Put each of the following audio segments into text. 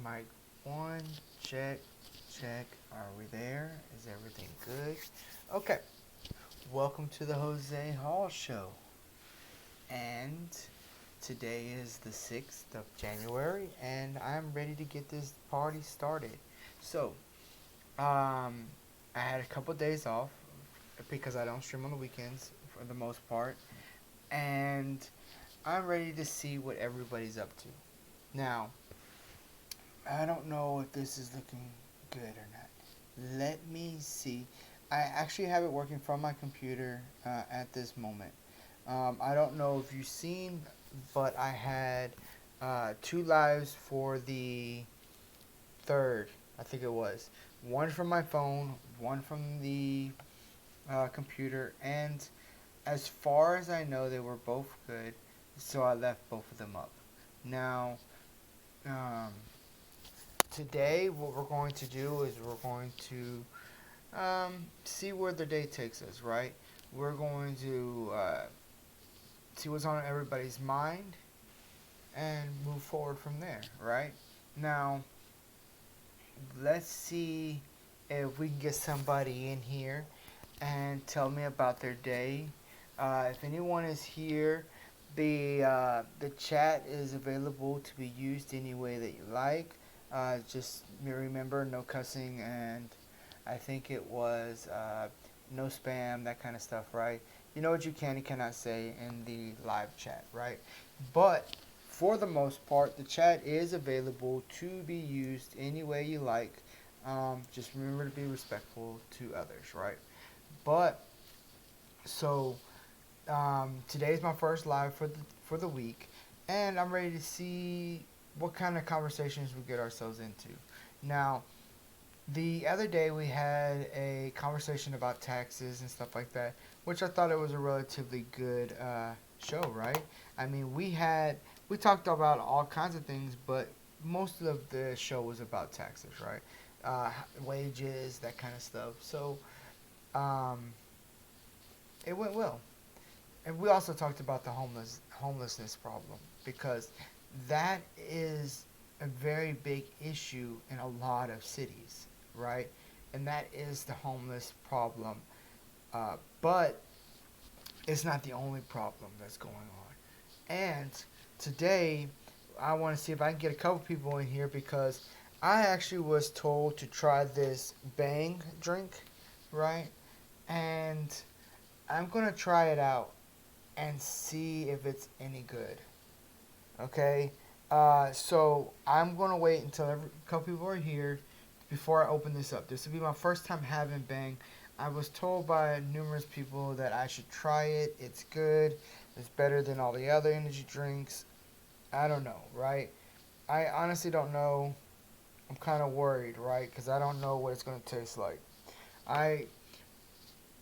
Mic one, check, check. Are we there? Is everything good? Okay. Welcome to the Jose Hall Show. And today is the 6th of January, and I'm ready to get this party started. So, I had a couple days off because I don't stream on the weekends for the most part, and I'm ready to see what everybody's up to. Now, I don't know if this is looking good or not. Let me see. I actually have it working from my computer at this moment. I don't know if you've seen, but I had two lives for the third, I think it was. One from my phone, one from the computer, and as far as I know, they were both good, so I left both of them up. Now, um, today, what we're going to do is we're going to see where the day takes us, right? We're going to see what's on everybody's mind and move forward from there, right? Now, let's see if we can get somebody in here and tell me about their day. If anyone is here, the chat is available to be used any way that you like. Just remember, no cussing, and I think it was no spam, that kind of stuff, right? You know what you can and cannot say in the live chat, right? But for the most part, the chat is available to be used any way you like. Just remember to be respectful to others, right? But so today's my first live for the week, and I'm ready to see what kind of conversations we get ourselves into. Now, the other day we had a conversation about taxes and stuff like that, which I thought it was a relatively good show, right? I mean, we talked about all kinds of things, but most of the show was about taxes, right? Uh, Wages, that kind of stuff. So um, it went well. And we also talked about the homelessness problem because that is a very big issue in a lot of cities, right? And that is the homeless problem. But it's not the only problem that's going on. And today, I want to see if I can get a couple people in here because I actually was told to try this Bang drink, right? And I'm going to try it out and see if it's any good. Okay? So I'm going to wait until a couple people are here before I open this up. This will be my first time having Bang. I was told by numerous people that I should try it. It's good. It's better than all the other energy drinks. I don't know, right? I honestly don't know. I'm kind of worried, right? Because I don't know what it's going to taste like. I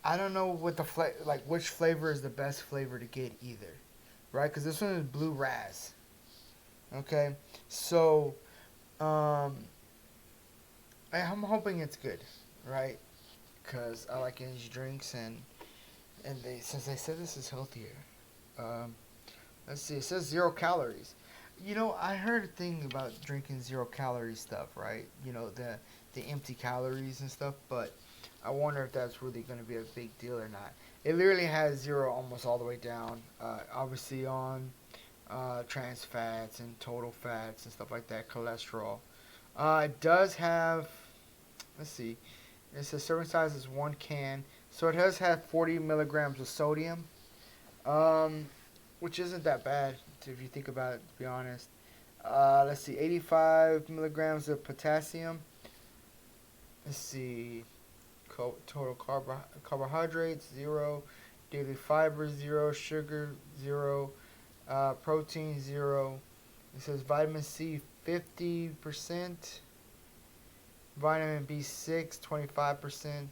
I don't know what like which flavor is the best flavor to get either, right? Because this one is blue raz. Okay, so um, I'm hoping it's good, right? Because I like energy drinks and they since they said this is healthier. Um, let's see, it says 0 calories. You know, I heard a thing about drinking 0 calorie stuff, right? You know, the empty calories and stuff, but I wonder if that's really going to be a big deal or not. It literally has zero almost all the way down. Obviously on trans fats and total fats and stuff like that, cholesterol. It does have, let's see, it says serving size is 1 can, so it does have 40 milligrams of sodium, um, which isn't that bad if you think about it. To be honest, let's see, 85 milligrams of potassium. Let's see, total carbohydrates 0, daily fiber 0, sugar 0, protein 0. It says vitamin C 50%, vitamin B6 25%,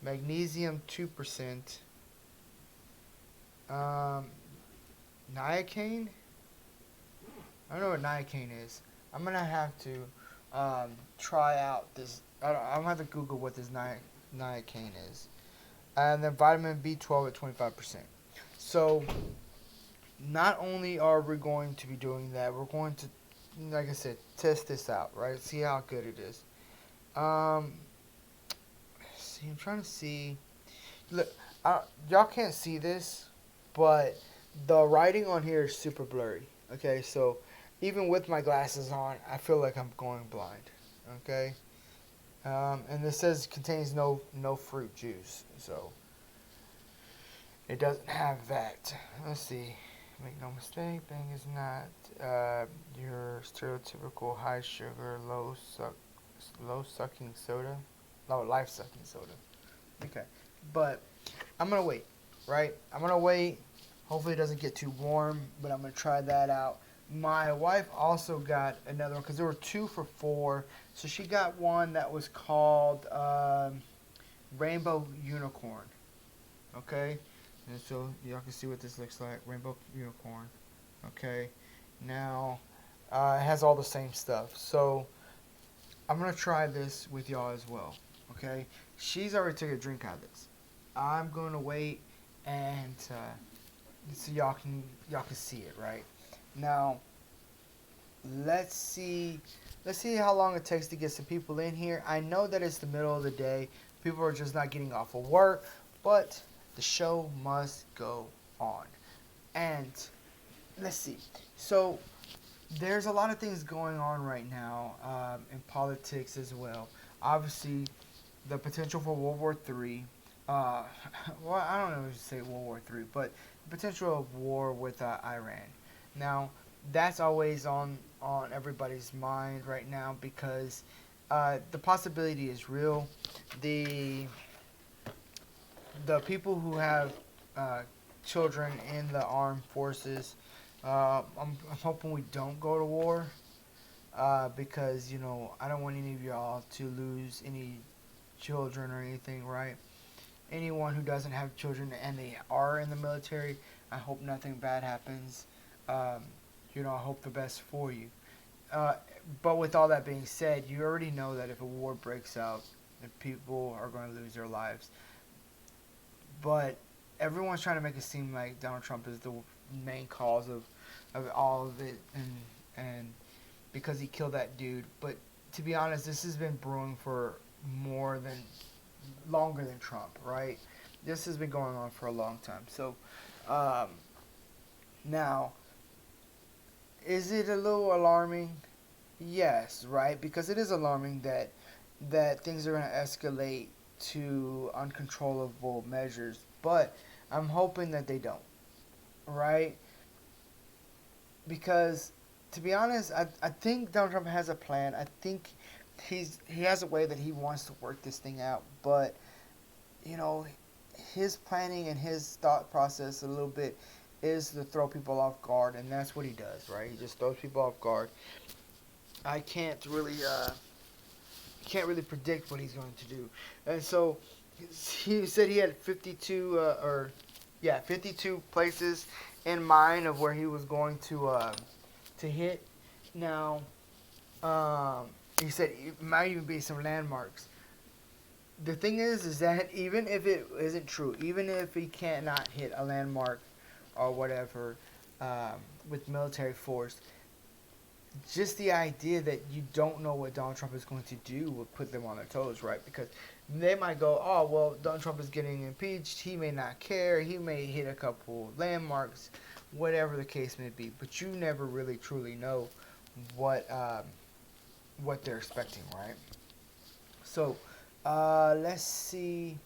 magnesium 2%, um, Niacane. I don't know what Niacane is. I'm gonna have to try out this. I'm gonna have to Google what this Niacane is, and then vitamin B12 at 25%. So not only are we going to be doing that, we're going to like I said, test this out, right? See how good it is. Um, see, I'm trying to see. Look, y'all can't see this, but the writing on here is super blurry. Okay, so even with my glasses on, I feel like I'm going blind. Okay, and this says contains no fruit juice, so it doesn't have that. Let's see. Make no mistake, Bang is not your stereotypical high sugar, low sucking soda. No, life sucking soda. Okay, but I'm gonna wait, right? I'm gonna wait. Hopefully, it doesn't get too warm, but I'm gonna try that out. My wife also got another one because there were 2 for $4. So she got one that was called Rainbow Unicorn. Okay, and so y'all can see what this looks like. Rainbow Unicorn. Okay, now it has all the same stuff. So I'm gonna try this with y'all as well. Okay, she's already took a drink out of this. I'm gonna wait and so y'all can see it right now. Let's see how long it takes to get some people in here. I know that it's the middle of the day. People are just not getting off of work, but the show must go on. And let's see. So there's a lot of things going on right now in politics as well. Obviously, the potential for World War III. Uh, well, I don't know if you say World War III, but the potential of war with Iran. Now, that's always on everybody's mind right now because the possibility is real. The the people who have uh, children in the armed forces, I'm hoping we don't go to war because I don't want any of y'all to lose any children or anything, right? Anyone who doesn't have children and they are in the military, I hope nothing bad happens. Um, I hope the best for you. Uh, but with all that being said, you already know that if a war breaks out, that people are going to lose their lives. But everyone's trying to make it seem like Donald Trump is the main cause of all of it, and because he killed that dude. But to be honest, this has been brewing for more than longer than Trump, right? This has been going on for a long time. So um, now, is it a little alarming? Yes, right? Because it is alarming that things are going to escalate to uncontrollable measures. But I'm hoping that they don't, right? Because to be honest, I think Donald Trump has a plan. I think he has a way that he wants to work this thing out. But you know, his planning and his thought process a little bit is to throw people off guard, and that's what he does, right? He just throws people off guard. I can't really predict what he's going to do, and so he said he had 52 or yeah 52 places in mind of where he was going to hit. Now, um, he said it might even be some landmarks. The thing is that even if it isn't true, even if he cannot hit a landmark or whatever um, with military force, just the idea that you don't know what Donald Trump is going to do will put them on their toes, right? Because they might go, oh, well, Donald Trump is getting impeached. He may not care. He may hit a couple landmarks, whatever the case may be. But you never really truly know what what they're expecting, right? So, let's see.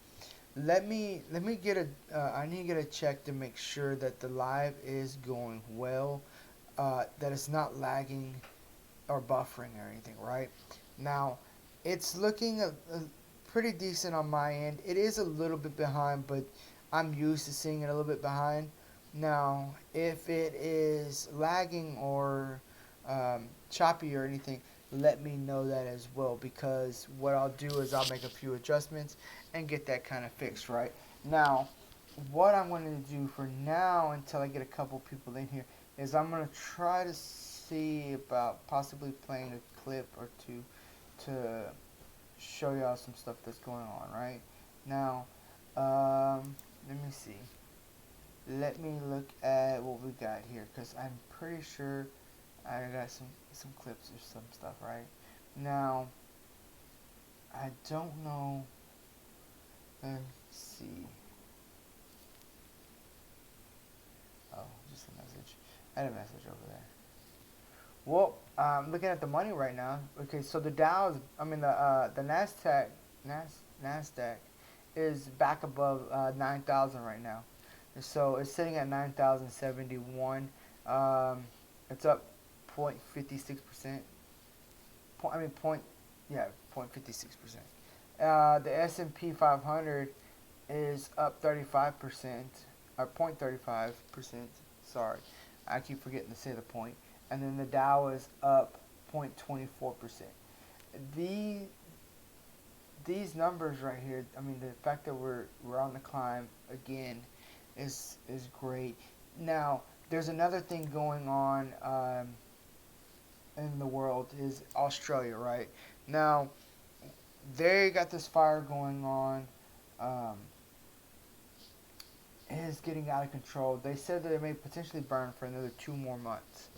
Let me get a. I need to get a check to make sure that the live is going well. That it's not lagging or buffering or anything, right? Now, it's looking a pretty decent on my end. It is a little bit behind, but I'm used to seeing it a little bit behind. Now, if it is lagging or choppy or anything, let me know that as well because what I'll do is I'll make a few adjustments and get that kind of fixed, right? Now, what I'm going to do for now until I get a couple people in here is I'm going to try to see about possibly playing a clip or two to show y'all some stuff that's going on, right? Now, let me see. Let me look at what we got here because I'm pretty sure I got some clips or some stuff, right? Now, I don't know. Let's see. Oh, just a message. I had a message over there. Well, looking at the money right now. Okay, so the Dow's, I mean the Nasdaq is back above 9,000 right now. So it's sitting at 9,071. It's up 0.56%. I mean point, yeah, 0.56%. The S&P 500 is up 35%, or 0.35%. Sorry, I keep forgetting to say the point. And then the Dow is up 0.24%. The these numbers right here, I mean, the fact that we're on the climb again is great. Now, there's another thing going on in the world is Australia, right? Now, they got this fire going on. Um, it is getting out of control. They said that it may potentially burn for another 2 more months.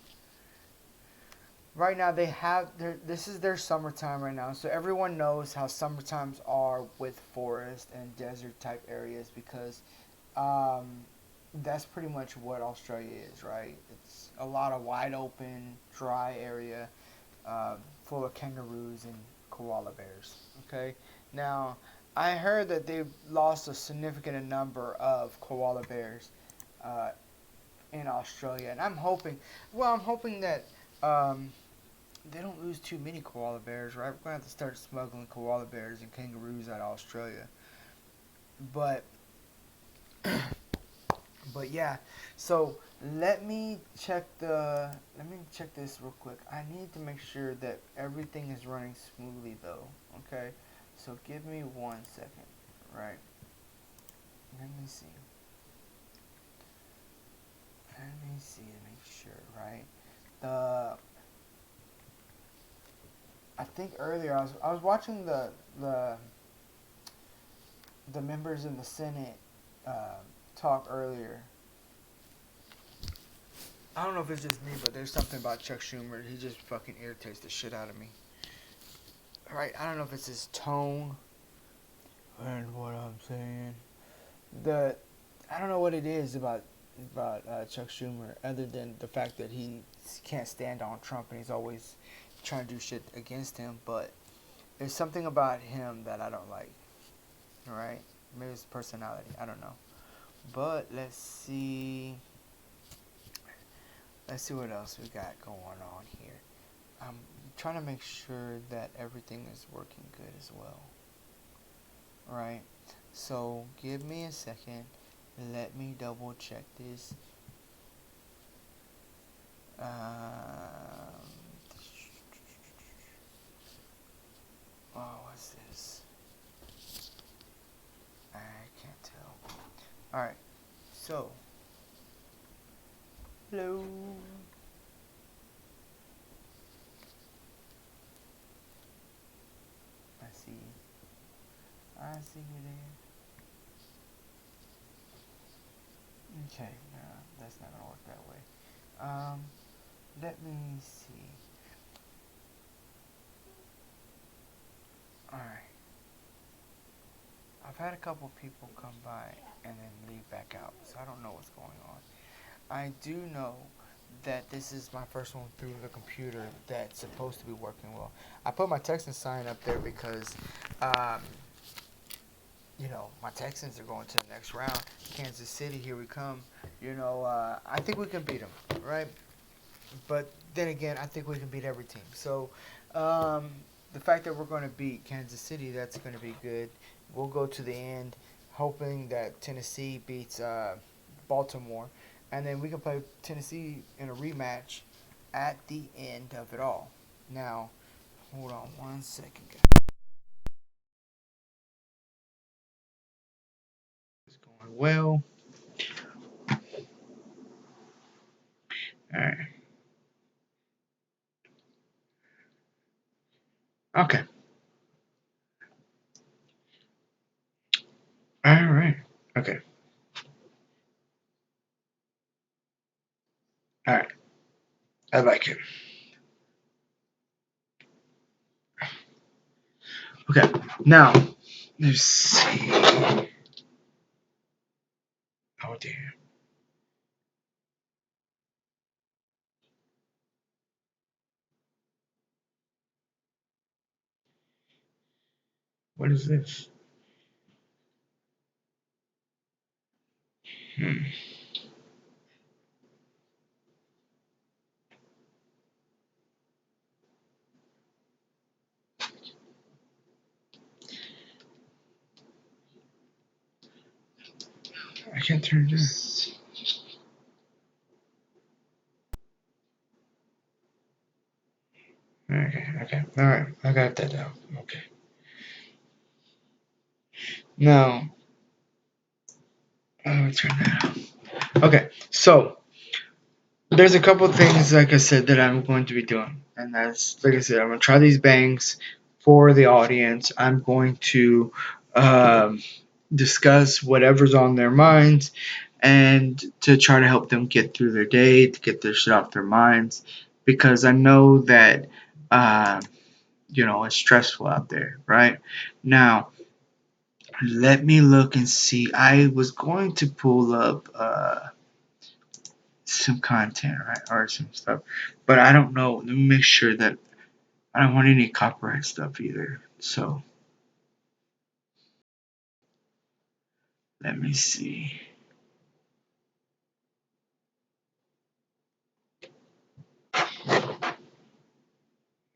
Right now, they have this is their summertime right now, so everyone knows how summertimes are with forest and desert type areas because um, that's pretty much what Australia is, right? It's a lot of wide open, dry area full of kangaroos and koala bears. Okay, now I heard that they've lost a significant number of koala bears uh, in Australia, and I'm hoping that um, they don't lose too many koala bears, right? We're gonna have to start smuggling koala bears and kangaroos out of Australia, but but yeah, so let me check this real quick. I need to make sure that everything is running smoothly though. Okay, so give me 1 second. Right, let me see. Let me see to make sure. Right, the I think earlier I was watching the the members in the Senate uh, talk earlier. I don't know if it's just me, but there's something about Chuck Schumer. He just fucking irritates the shit out of me. Right? I don't know if it's his tone and what I'm saying. The I don't know what it is about Chuck Schumer, other than the fact that he can't stand Donald Trump and he's always trying to do shit against him. But there's something about him that I don't like. Right? Maybe it's personality. I don't know. But let's see. Let's see what else we got going on here. I'm trying to make sure that everything is working good as well. Right? So give me a second. Let me double check this. Um, oh, what's this? I can't tell. Alright, so. Hello. I see. I see you there. Okay, no, that's not gonna work that way. Let me see. Alright. I've had a couple people come by and then leave back out, so I don't know what's going on. I do know that this is my first one through the computer that's supposed to be working well. I put my Texans sign up there because, um, my Texans are going to the next round. Kansas City, here we come. I think we can beat them, right? But then again, I think we can beat every team. So, um, the fact that we're going to beat Kansas City, that's going to be good. We'll go to the end, hoping that Tennessee beats Baltimore, and then we can play Tennessee in a rematch at the end of it all. Now, hold on 1 second, guys. It's going well. All right. Okay. All right. Okay. All right. I like it. Okay, now let's see. Oh dear. What is this? Hmm. I can't turn it on. Okay. Alright, I got that down. Okay. Now, let me turn that on. Okay, so there's a couple things, like I said, that I'm going to be doing. And that's, like I said, I'm going to try these bangs for the audience. I'm going to discuss whatever's on their minds and to try to help them get through their day, to get their shit off their minds. Because I know that, it's stressful out there, right? Now, let me look and see. I was going to pull up some content, right, or some stuff, but I don't know. Let me make sure that I don't want any copyright stuff either. So let me see.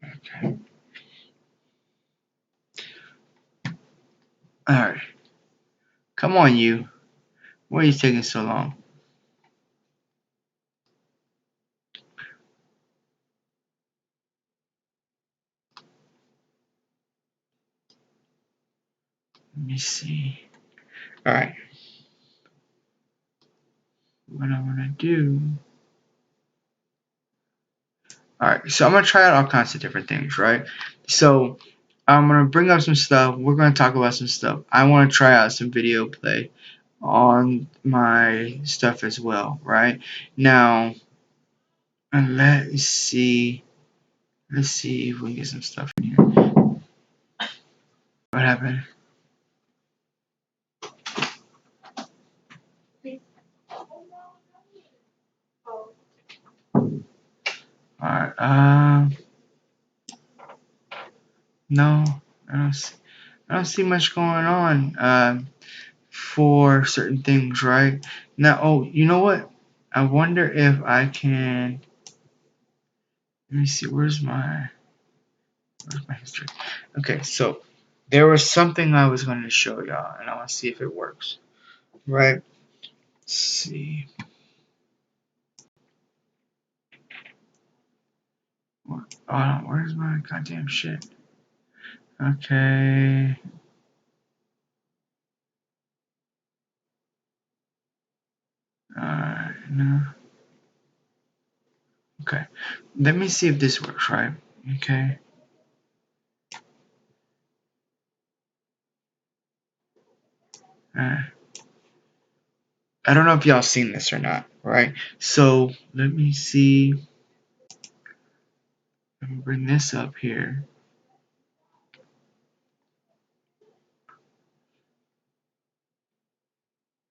Okay. All right. Come on, you. Why are you taking so long? Let me see. All right. What I'm gonna do. All right. So I'm gonna try out all kinds of different things, right? So I'm gonna bring up some stuff. We're gonna talk about some stuff. I want to try out some video play on my stuff as well, right? Now, let's see. Let's see if we can get some stuff in here. What happened? Alright, no, I don't see much going on, for certain things, right? Now, oh, you know what? I wonder if I can, let me see, where's my history? Okay, so, there was something I was going to show y'all, and I want to see if it works, right? Let's see. Oh, where's my goddamn shit? Okay. No. Okay. Let me see if this works, right? Okay. I don't know if y'all seen this or not, right? So let me see. Let me bring this up here.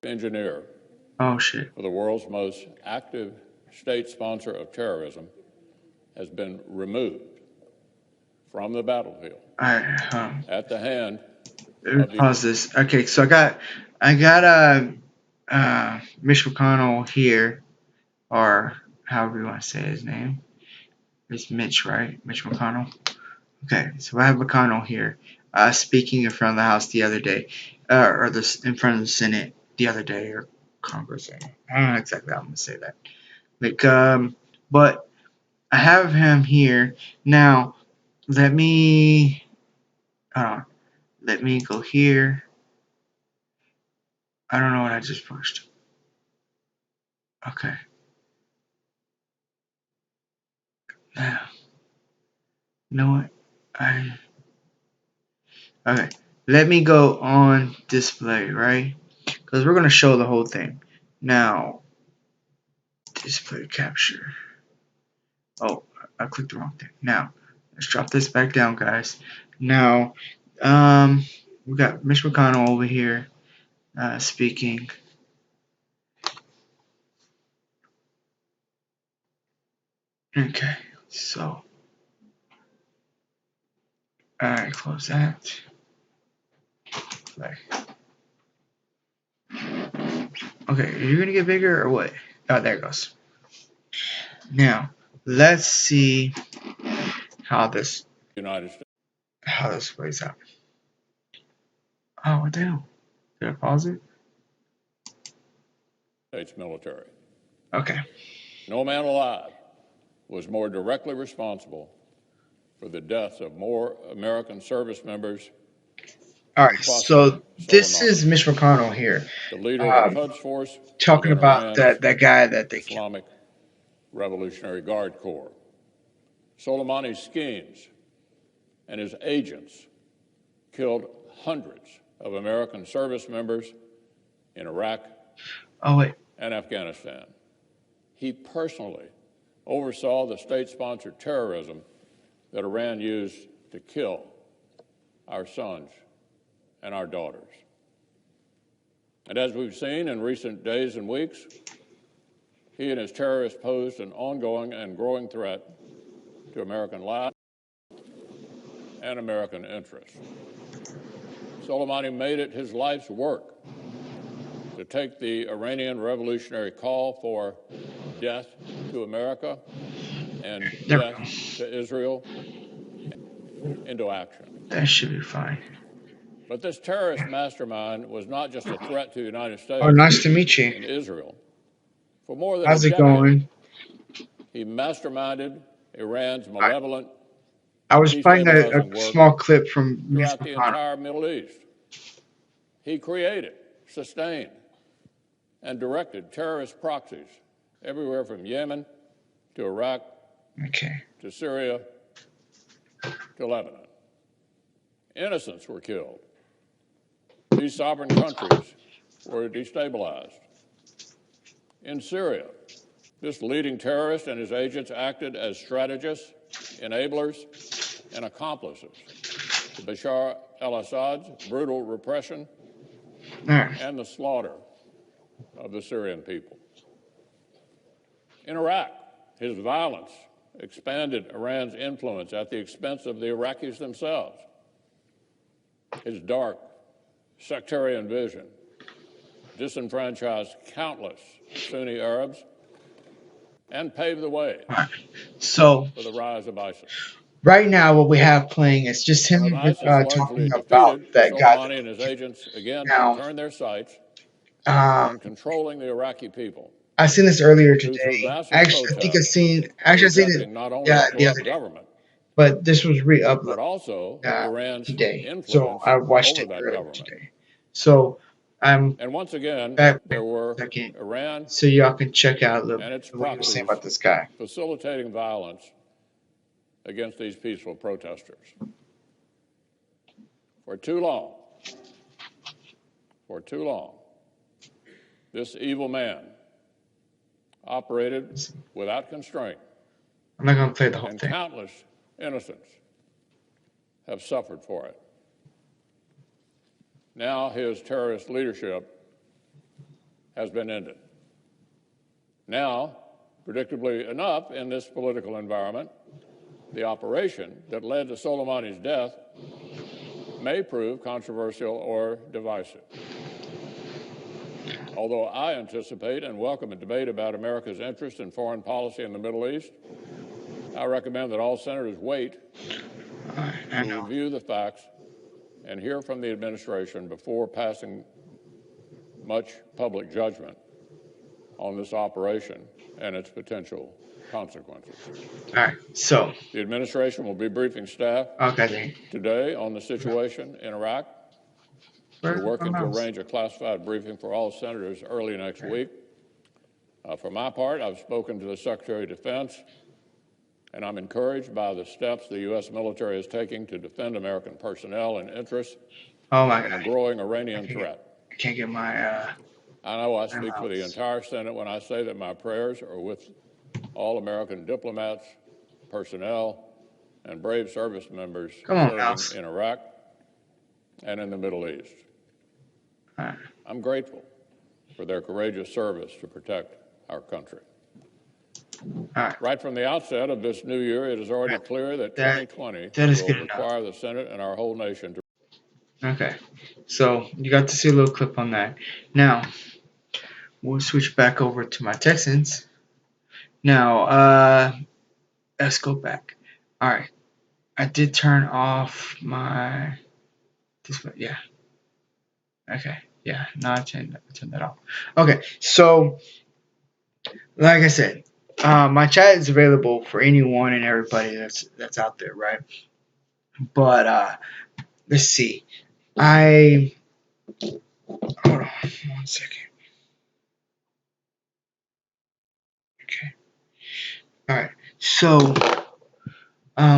Engineer. Oh shit. For the world's most active state sponsor of terrorism has been removed from the battlefield Alright, at the hand let me of the pause this. Okay, so I got Mitch McConnell here, or however you want to say his name. It's Mitch, right? Mitch McConnell. Okay, so I have McConnell here, speaking in front of the House the other day, or this in front of the Senate the other day, or Congress. I don't know exactly how I'm gonna say that. Like, but I have him here now. Let me, let me go here. I don't know what I just pushed. Okay, now, you know what? Okay. Let me go on display, right? Because we're gonna show the whole thing. Now, display capture. Oh, I clicked the wrong thing. Now, let's drop this back down, guys. Now, we got Mitch McConnell over here speaking. Okay, so, alright, close that. Play. Okay, are you gonna get bigger or what? Oh, there it goes. Now, let's see how this United plays out. Oh, what the hell? Did I pause it? States military. Okay. No man alive was more directly responsible for the deaths of more American service members. All right. So this is Mitch McConnell here, the leader of the Quds Force, talking about Iran's that guy that they killed. Islamic Revolutionary Guard Corps. Soleimani's schemes and his agents killed hundreds of American service members in Iraq and Afghanistan. He personally oversaw the state-sponsored terrorism that Iran used to kill our sons and our daughters. And as we've seen in recent days and weeks, he and his terrorists posed an ongoing and growing threat to American life and American interests. Soleimani made it his life's work to take the Iranian revolutionary call for death to America and death to Israel into action. That should be fine. But this terrorist mastermind was not just a threat to the United States. Oh, nice to meet you. And Israel. For more than How's a it decade, going? he masterminded Iran's malevolent. I was playing a small clip from throughout the entire Middle East. He created, sustained, and directed terrorist proxies everywhere from Yemen to Iraq to Syria to Lebanon. Innocents were killed. These sovereign countries were destabilized. In Syria, this leading terrorist and his agents acted as strategists, enablers, and accomplices to Bashar al-Assad's brutal repression and the slaughter of the Syrian people. In Iraq, his violence expanded Iran's influence at the expense of the Iraqis themselves. His dark, sectarian vision disenfranchised countless Sunni Arabs and paved the way for the rise of ISIS. Right now, what we have playing is just him talking about that guy. Soleimani and his agents again turned their sights on controlling the Iraqi people. I seen this earlier today. Actually, I think I seen it the other day. But this was re-uploaded today, so I watched it earlier today. So and once again, back there were Iran, so y'all can check out a little bit what he was saying about this guy facilitating violence against these peaceful protesters. For too long, this evil man operated without constraint. I'm not going to play the whole thing. Countless innocents have suffered for it. Now his terrorist leadership has been ended. Now, predictably enough, in this political environment, the operation that led to Soleimani's death may prove controversial or divisive. Although I anticipate and welcome a debate about America's interest in foreign policy in the Middle East, I recommend that all senators wait to review the facts and hear from the administration before passing much public judgment on this operation and its potential consequences. All right, so the administration will be briefing staff today on the situation in Iraq. We're working to arrange a classified briefing for all senators early next week. For my part, I've spoken to the Secretary of Defense, and I'm encouraged by the steps the U.S. military is taking to defend American personnel and interests in a growing Iranian threat. I can't get my... I know I speak for the entire Senate when I say that my prayers are with all American diplomats personnel, and brave service members Come on, serving Mouse. in Iraq and in the Middle East. All right. I'm grateful for their courageous service to protect our country. All right. Right from the outset of this new year, it is already Right. clear that That 2020 that is will good enough. require the Senate and our whole nation to. Okay. So you got to see a little clip on that. Now we'll switch back over to my Texans. Now, let's go back. All right. I did turn off my display. Yeah. Okay. Yeah. Now I turned that off. Okay. So, like I said, my chat is available for anyone and everybody that's out there, right? But let's see. I hold on 1 second. Okay. All right. So,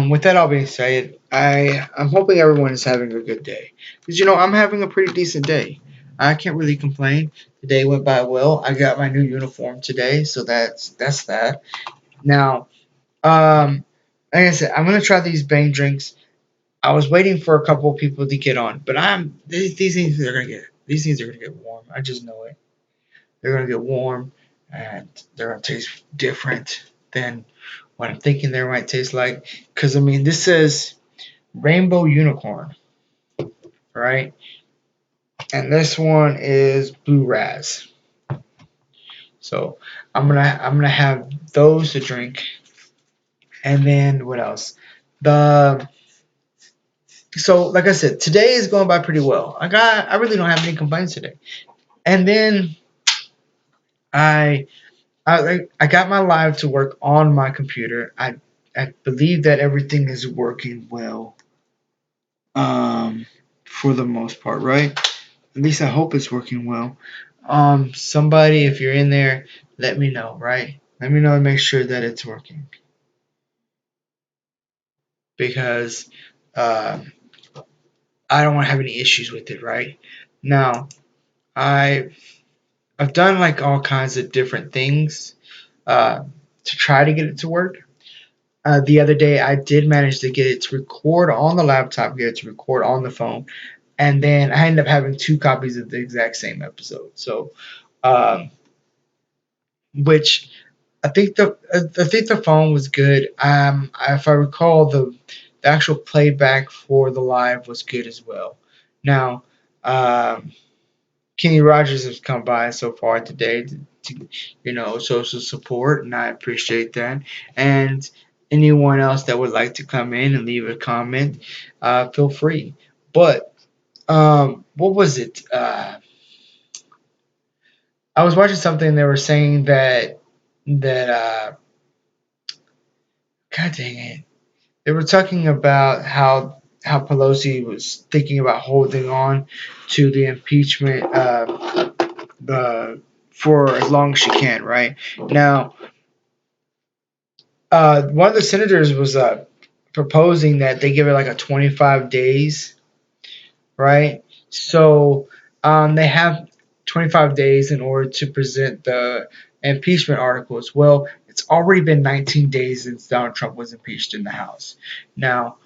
with that all being said, I'm hoping everyone is having a good day. Because, I'm having a pretty decent day. I can't really complain. The day went by well. I got my new uniform today, so that's that. Now, like I said, I'm gonna try these Bang drinks. I was waiting for a couple of people to get on, but these things are gonna get warm. I just know it. They're gonna get warm, and they're gonna taste different than what I'm thinking they might taste like. Because this says Rainbow Unicorn, right? And this one is Blue Raz. So I'm gonna have those to drink, and then what else? So like I said, today is going by pretty well. I really don't have any complaints today. And then I got my live to work on my computer. I believe that everything is working well. For the most part, right? At least I hope it's working well. Somebody, if you're in there, let me know, right? Let me know and make sure that it's working. Because I don't want to have any issues with it, right? Now, I've done like all kinds of different things to try to get it to work. The other day, I did manage to get it to record on the laptop, get it to record on the phone, and then I ended up having two copies of the exact same episode. So, um, which I think the phone was good. If I recall, the actual playback for the live was good as well. Now, Kenny Rogers has come by so far today to show some support, and I appreciate that. And anyone else that would like to come in and leave a comment, feel free. But what was it? I was watching something. And they were saying that God dang it, they were talking about how Pelosi was thinking about holding on to the impeachment for as long as she can. Right now, one of the senators was proposing that they give it like a 25 days, right? So they have 25 days in order to present the impeachment articles. Well, it's already been 19 days since Donald Trump was impeached in the House. Now,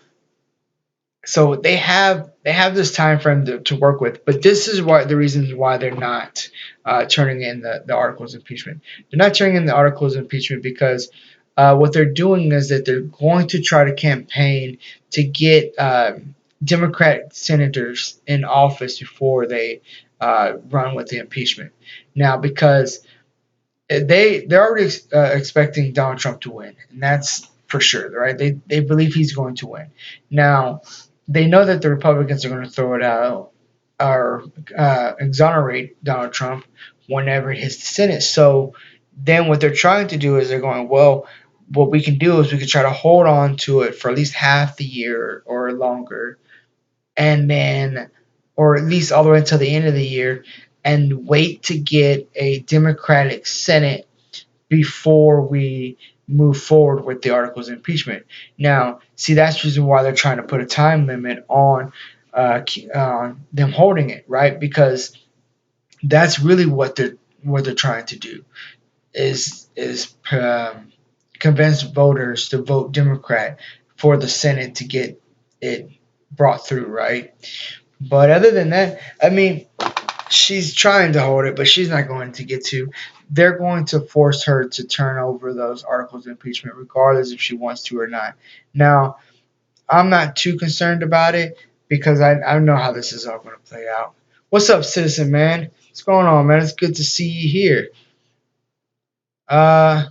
so they have this time frame to work with, but this is why the reasons why they're not turning in the articles of impeachment. They're not turning in the articles of impeachment because what they're doing is that they're going to try to campaign to get Democratic senators in office before they run with the impeachment. Now, because they're already expecting Donald Trump to win, and that's for sure, right? They believe he's going to win. Now, they know that the Republicans are going to throw it out or exonerate Donald Trump whenever he hits the Senate. So then what they're trying to do is they're going, well, what we can do is we can try to hold on to it for at least half the year or longer, and then, or at least all the way until the end of the year, and wait to get a Democratic Senate before we move forward with the articles of impeachment. Now, see, that's the reason why they're trying to put a time limit on them holding it, right? Because that's really what they're trying to do is because convince voters to vote Democrat for the Senate to get it brought through, right? But other than that, I mean, she's trying to hold it, but she's not going to get to. They're going to force her to turn over those articles of impeachment, regardless if she wants to or not. Now, I'm not too concerned about it because I know how this is all going to play out. What's up, citizen man? What's going on, man? It's good to see you here. Uh,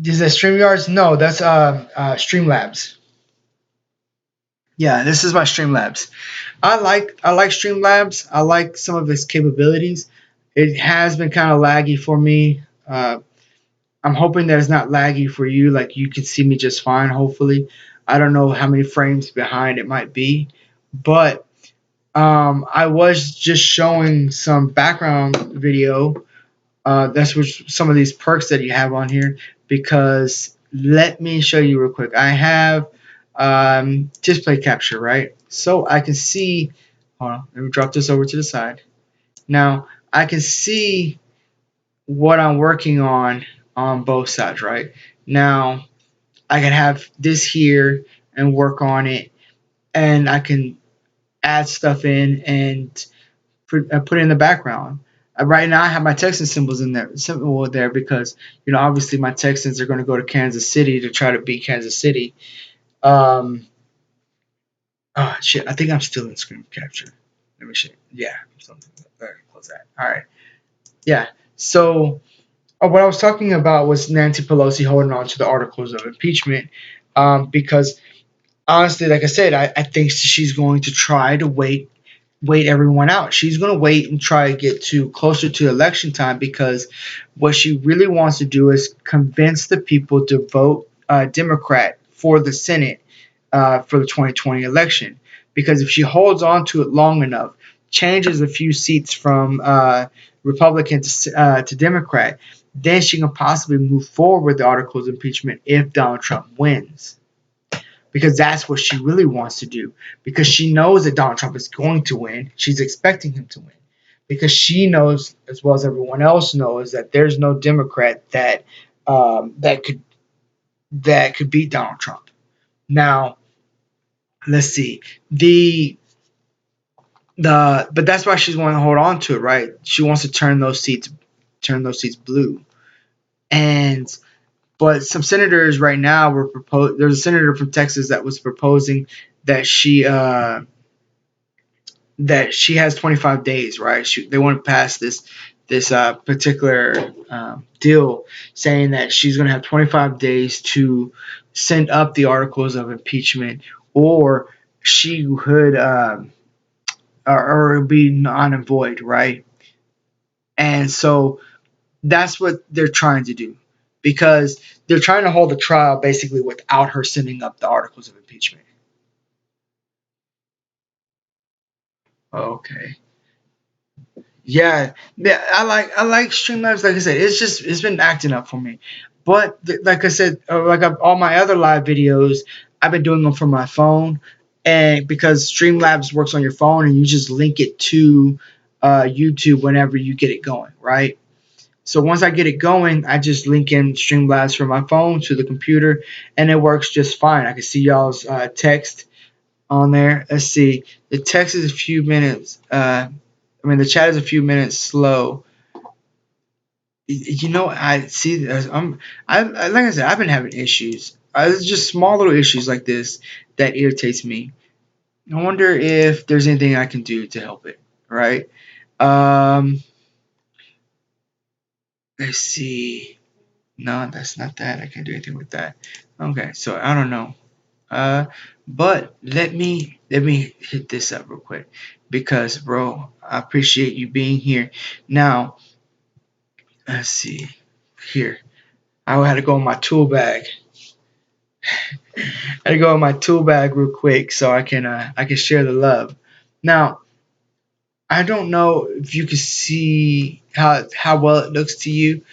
is that StreamYards? No, that's Streamlabs. Yeah, this is my Streamlabs. I like Streamlabs. I like some of its capabilities. It has been kind of laggy for me. I'm hoping that it's not laggy for you. Like you can see me just fine. Hopefully, I don't know how many frames behind it might be, but I was just showing some background video. That's what some of these perks that you have on here. Because let me show you real quick. I have display capture, right? So I can see. Hold on. Let me drop this over to the side. Now I can see what I'm working on both sides, right? Now I can have this here and work on it, and I can add stuff in and put it in the background. Right now, I have my Texan symbols in there, symbol there because obviously my Texans are going to go to Kansas City to try to beat Kansas City. Um, oh shit, I think I'm still in screen capture. Let me see. Yeah, something. Close that. All right. Yeah. So what I was talking about was Nancy Pelosi holding on to the articles of impeachment, because honestly, like I said, I think she's going to try to wait everyone out. She's going to wait and try to get to closer to election time because what she really wants to do is convince the people to vote Democrat for the Senate for the 2020 election. Because if she holds on to it long enough, changes a few seats from Republican to Democrat, then she can possibly move forward with the articles of impeachment if Donald Trump wins, because that's what she really wants to do. Because she knows that Donald Trump is going to win. She's expecting him to win. Because she knows, as well as everyone else knows, that there's no Democrat that could beat Donald Trump. Now, let's see but that's why she's wanting to hold on to it, right? She wants to turn those seats blue. And but some senators right now were proposed. There's a senator from Texas that was proposing that she has 25 days, right? They want to pass this particular deal, saying that she's going to have 25 days to send up the articles of impeachment, or she could or be non and void, right? And so that's what they're trying to do, because they're trying to hold the trial basically without her sending up the articles of impeachment. Okay. Yeah, yeah, I like Streamlabs. Like I said, it's been acting up for me. But like I said, all my other live videos, I've been doing them from my phone, and because Streamlabs works on your phone, and you just link it to YouTube whenever you get it going, right? So once I get it going, I just link in Streamlabs from my phone to the computer, and it works just fine. I can see y'all's text on there. Let's see, the text is a few minutes. The chat is a few minutes slow. I see. Like I said, I've been having issues. It's just small little issues like this that irritates me. I wonder if there's anything I can do to help it. Right? Um, let's see. No, that's not that. I can't do anything with that. Okay, so I don't know. But let me hit this up real quick because, bro, I appreciate you being here. Now, let's see here. I had to go in my tool bag. I had to go in my tool bag real quick so I can share the love. Now, I don't know if you can see how well it looks to you.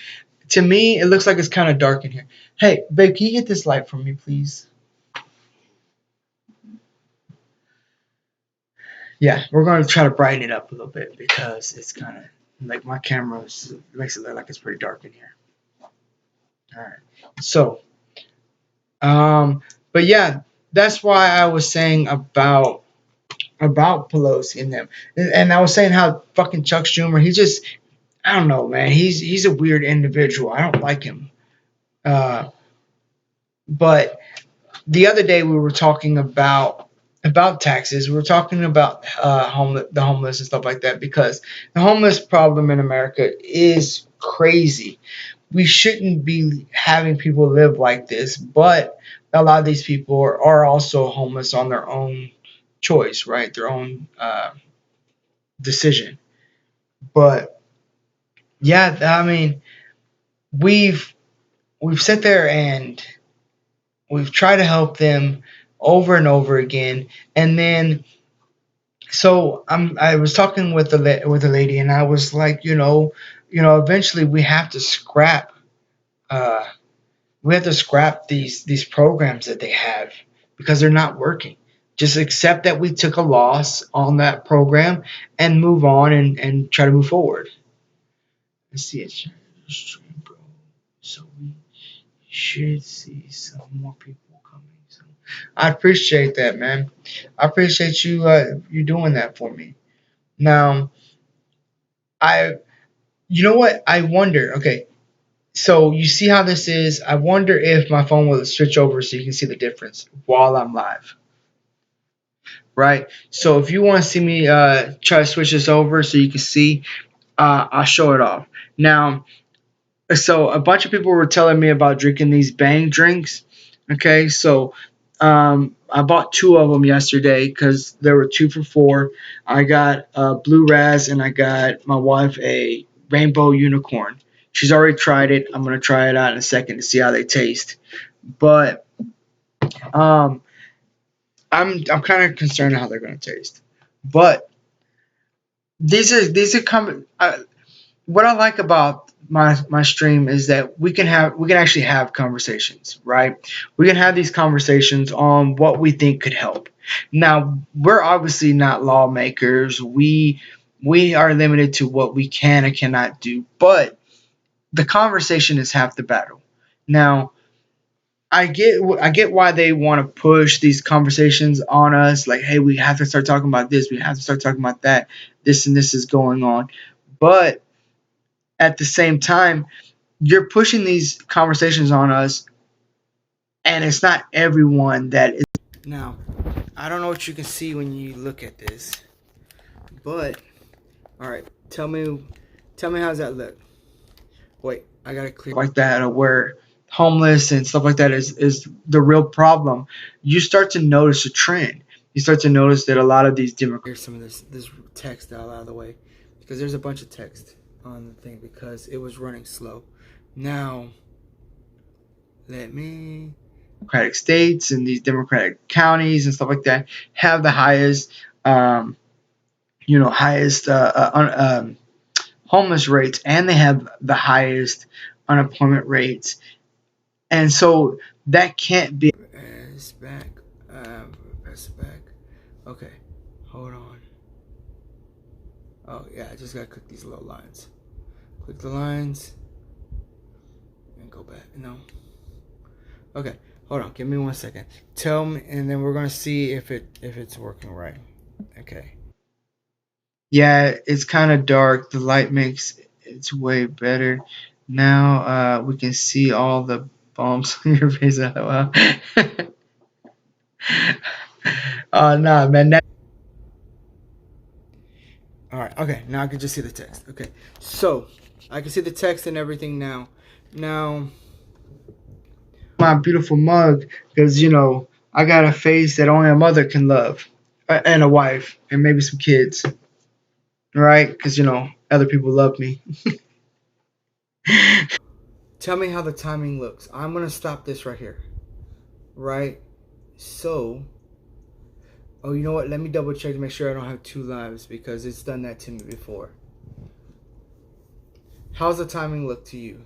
To me, it looks like it's kind of dark in here. Hey, babe, can you get this light for me, please? Yeah, we're going to try to brighten it up a little bit because it's kind of like my camera makes it look like it's pretty dark in here. All right. So, um, but yeah, that's why I was saying about Pelosi and them, and I was saying how fucking Chuck Schumer, he just, I don't know, man. He's a weird individual. I don't like him. Uh, but the other day we were talking about taxes. We were talking about the homeless and stuff like that, because the homeless problem in America is crazy. We shouldn't be having people live like this, but a lot of these people are also homeless on their own choice, right? Their own decision. But yeah, I mean, we've we've sat there and we've tried to help them over and over again, and then so I was talking with with a lady, and I was like, eventually uh, we have to scrap these programs that they have because they're not working. Just accept that we took a loss on that program and move on and try to move forward. Let's see it, stream, bro. So we should see some more people coming. So I appreciate that, man. I appreciate you doing that for me. Now, I you know what? I wonder. Okay, so you see how this is? I wonder if my phone will switch over so you can see the difference while I'm live, right? So if you want to see me try to switch this over so you can see, I'll show it off. Now, so a bunch of people were telling me about drinking these Bang drinks. Okay, so I bought two of them yesterday because there were 2 for $4. I got a blue raz and I got my wife a rainbow unicorn. She's already tried it. I'm gonna try it out in a second to see how they taste. But um, I'm kind of concerned how they're gonna taste. But these are coming. What I like about my stream is that we can actually have conversations, right? We can have these conversations on what we think could help. Now, we're obviously not lawmakers. We are limited to what we can and cannot do, but the conversation is half the battle. Now, I get why they want to push these conversations on us, like, hey, we have to start talking about this, we have to start talking about that, this and this is going on. But at the same time, you're pushing these conversations on us, and it's not everyone that is. Now, I don't know what you can see when you look at this, but all right, tell me how's that look? Wait, I gotta clear like that, or where homeless and stuff like that is the real problem. You start to notice a trend. You start to notice that a lot of these Democrats. Here's some of this text out of the way, because there's a bunch of text on the thing because it was running slow. Now, let me. Democratic states and these Democratic counties and stuff like that have the highest, highest homeless rates, and they have the highest unemployment rates, and so that can't be. Press back, press back. Okay, hold on. Oh yeah, I just gotta click these little lines. Click the lines and go back. No. Okay, hold on. Give me 1 second. Tell me, and then we're gonna see if it's working right. Okay. Yeah, it's kind of dark. The light makes it's way better. Now we can see all the bumps on your face. Wow. Nah, man. All right. Okay. Now I can just see the text. Okay. So I can see the text and everything now. Now, my beautiful mug, because I got a face that only a mother can love, and a wife, and maybe some kids, right? Because other people love me. Tell me how the timing looks. I'm gonna stop this right here. Right? So, oh, you know what? Let me double check to make sure I don't have two lives, because it's done that to me before. How's the timing look to you?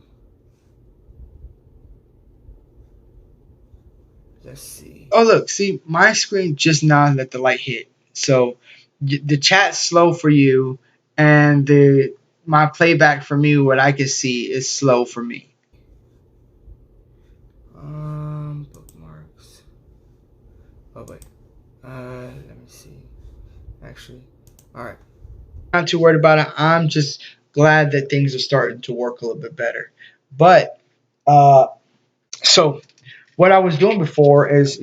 Let's see. Oh, look. See, my screen just now let the light hit. So the chat's slow for you, and my playback for me, what I can see, is slow for me. Bookmarks. Oh wait. Let me see. Actually, all right. Not too worried about it. I'm just glad that things are starting to work a little bit better. But uh, so what I was doing before is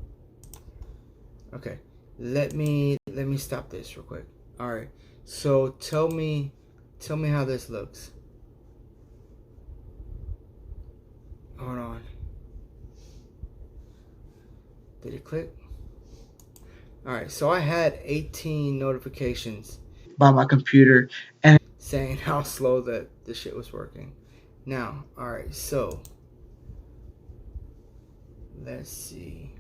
okay. Let me stop this real quick. All right. So tell me how this looks. Hold on. Did it click? All right. So I had 18 notifications by my computer and saying how slow that the shit was working. Now, all right. So let's see.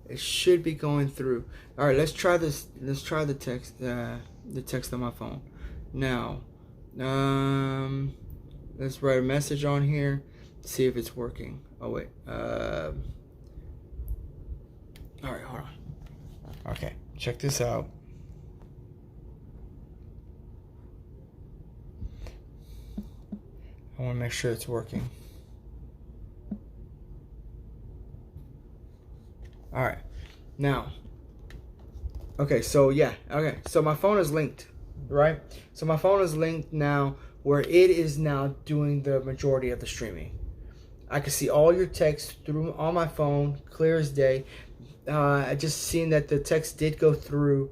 It should be going through. All right, let's try this. Let's try the text on my phone. Now, let's write a message on here. See if it's working. Oh wait. All right, hold on. Okay, check this out. I want to make sure it's working. All right. Now, okay, so yeah, okay. So my phone is linked, right? So my phone is linked now where it is now doing the majority of the streaming. I can see all your text through on my phone, clear as day. I just seen that the text did go through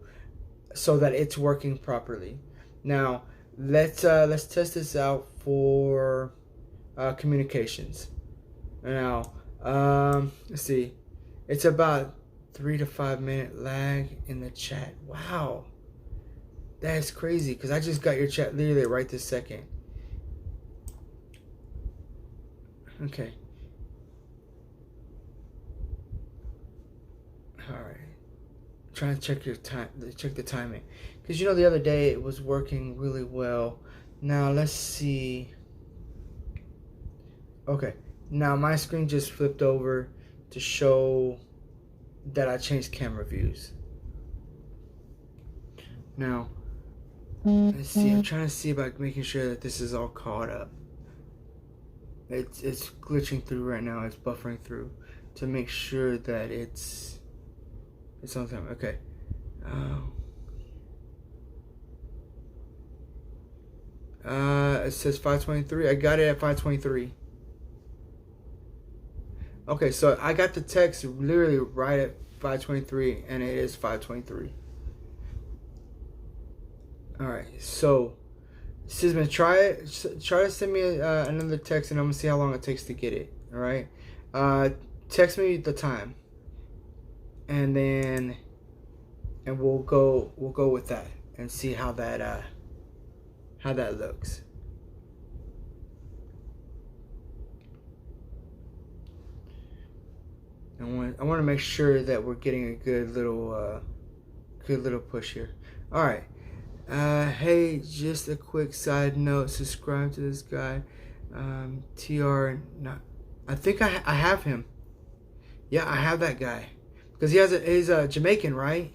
so that it's working properly. Now, let's test this out for communications. Now, let's see. It's about 3 to 5 minute lag in the chat. Wow. That's crazy because I just got your chat literally right this second. Okay. All right. Trying to check your time, check the timing. Because you know the other day it was working really well. Now let's see. Okay. Now my screen just flipped over to show that I changed camera views. Now, let's see. I'm trying to see about making sure that this is all caught up. It's glitching through right now. It's buffering through to make sure that it's on time. Okay. It says 5:23. I got it at 5:23. Okay, so I got the text literally right at 5:23, and it is 5:23. All right, so Sisman, try to send me another text, and I'm gonna see how long it takes to get it. All right, text me the time, and we'll go with that and see how that looks. I want to make sure that we're getting a good little push here. All right. Hey, just a quick side note. Subscribe to this guy. TR. Not. I think I have him. Yeah, I have that guy because he's a Jamaican, right?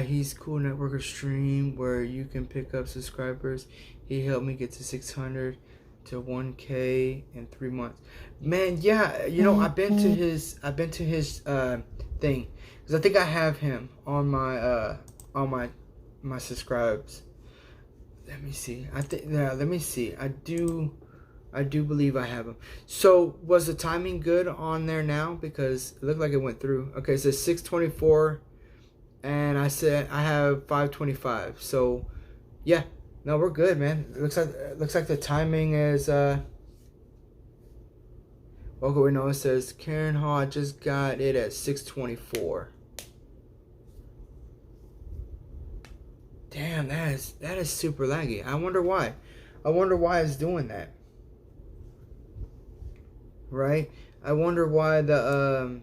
He's cool networker stream where you can pick up subscribers. He helped me get to 600 to 1K in 3 months. Man, yeah, you know I've been to his thing because I think I have him on my subscribes. Let me see. Let me see. I do believe I have him. So was the timing good on there now? Because it looked like it went through. Okay, it says 6:24, and I said I have 5:25. So yeah, no, we're good, man. It looks like the timing is Welcome, we know it says Karen Hall. I just got it at 6:24. Damn, that is super laggy. I wonder why. I wonder why it's doing that. Right? I wonder why the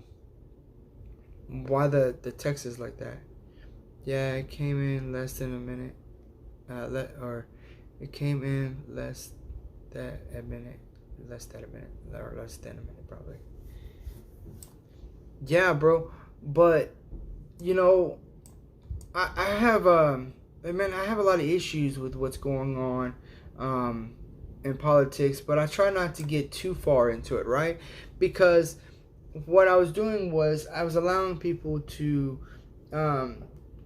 text is like that. Yeah, it came in less than a minute. It came in less than a minute, probably. Yeah, bro. But you know, I have man, I have a lot of issues with what's going on in politics, but I try not to get too far into it, right? Because what I was doing was I was allowing people to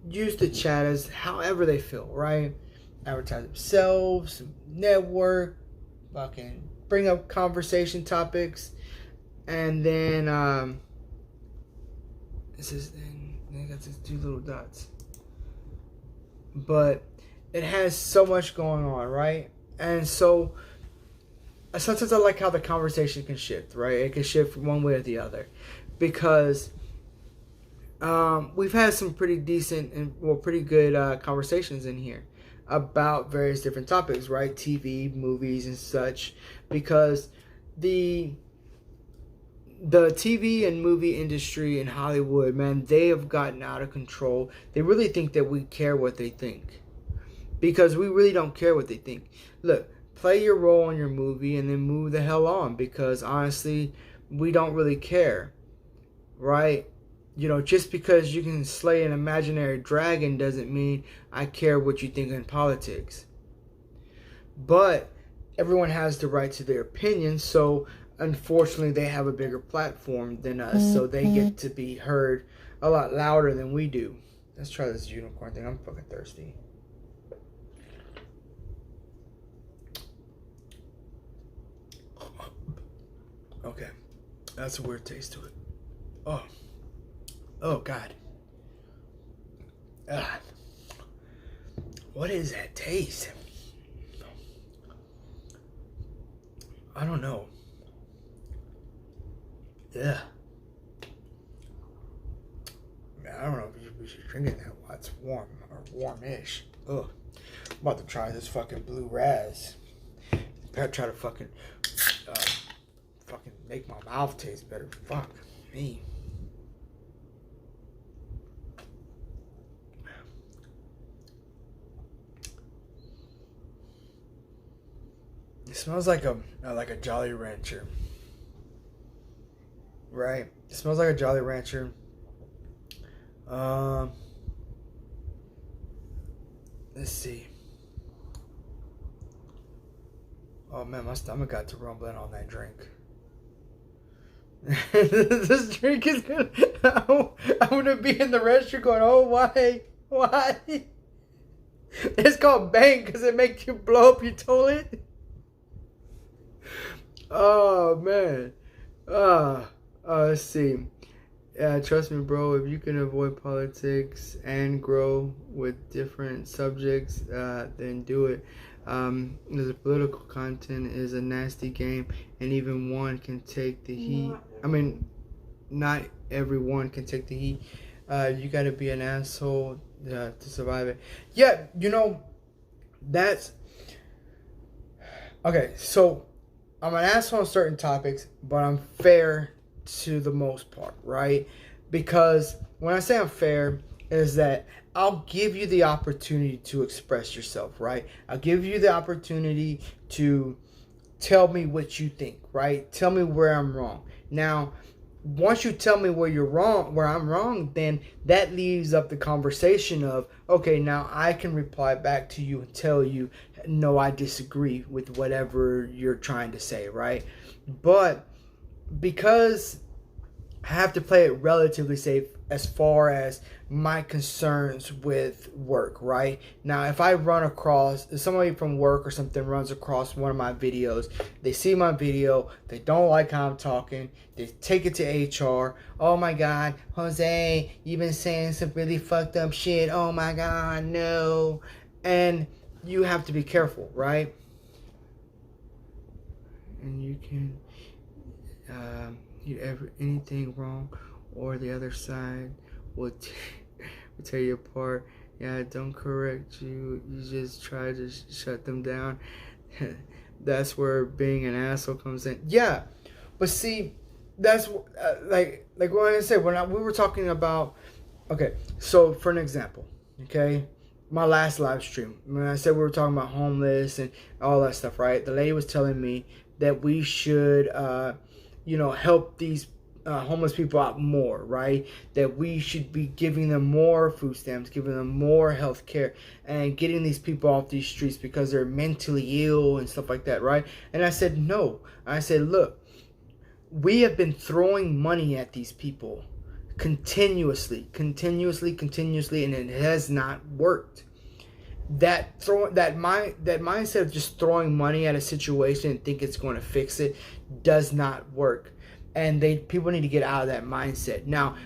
use the chat as however they feel, right? Advertise themselves, network, fucking bring up conversation topics, and then this is then they got these two little dots, but it has so much going on, right? And so sometimes I like how the conversation can shift, right? It can shift one way or the other, because we've had some pretty decent and pretty good conversations in here about various different topics, right? TV, movies, and such, because the TV and movie industry in Hollywood, man, they have gotten out of control. They really think that we care what they think, because we really don't care what they think. Look, play your role in your movie and then move the hell on, because honestly, we don't really care, right? You know, just because you can slay an imaginary dragon doesn't mean I care what you think in politics. But everyone has the right to their opinion, so unfortunately they have a bigger platform than us, so they get to be heard a lot louder than we do. Let's try this unicorn thing. I'm fucking thirsty. Okay, that's a weird taste to it. Oh God. What is that taste? I don't know. Yeah. Man, I don't know if we should drink it that while it's warm or warmish. Ugh. I'm about to try this fucking blue raz. Try to fucking make my mouth taste better. Fuck me. It smells like a Jolly Rancher, right? It smells like a Jolly Rancher. Let's see. Oh man, my stomach got to rumbling on that drink. This drink is gonna. I'm gonna be in the restaurant going, oh why? It's called Bang because it makes you blow up your toilet. Oh man. Let's see. Yeah, trust me, bro. If you can avoid politics and grow with different subjects, then do it. The political content is a nasty game, and even one can take the heat. I mean, not everyone can take the heat. You got to be an asshole to survive it. Yeah, you know, that's okay. So I'm an asshole on certain topics, but I'm fair to the most part, right? Because when I say I'm fair, is that I'll give you the opportunity to express yourself, right? I'll give you the opportunity to tell me what you think, right? Tell me where I'm wrong. Now, once you tell me where you're wrong, where I'm wrong, then that leaves up the conversation of, okay, now I can reply back to you and tell you, no, I disagree with whatever you're trying to say, right? But because I have to play it relatively safe as far as my concerns with work, right? Now, if I run across, if somebody from work or something runs across one of my videos, they see my video, they don't like how I'm talking, they take it to HR. Oh my God, Jose, you've been saying some really fucked up shit. Oh my God, no. And you have to be careful, right? And you can anything wrong, or the other side will tear you apart. Yeah, don't correct you. You just try to shut them down. That's where being an asshole comes in. Yeah, but see, that's like what I said when we were talking about. Okay, so for an example, okay, my last live stream when I said we were talking about homeless and all that stuff, right? The lady was telling me that we should, help these homeless people out more, right? That we should be giving them more food stamps, giving them more health care, and getting these people off these streets because they're mentally ill and stuff like that, right? And I said, no. I said, look, we have been throwing money at these people continuously, and it has not worked. That mindset of just throwing money at a situation and think it's going to fix it does not work. And people need to get out of that mindset. Now,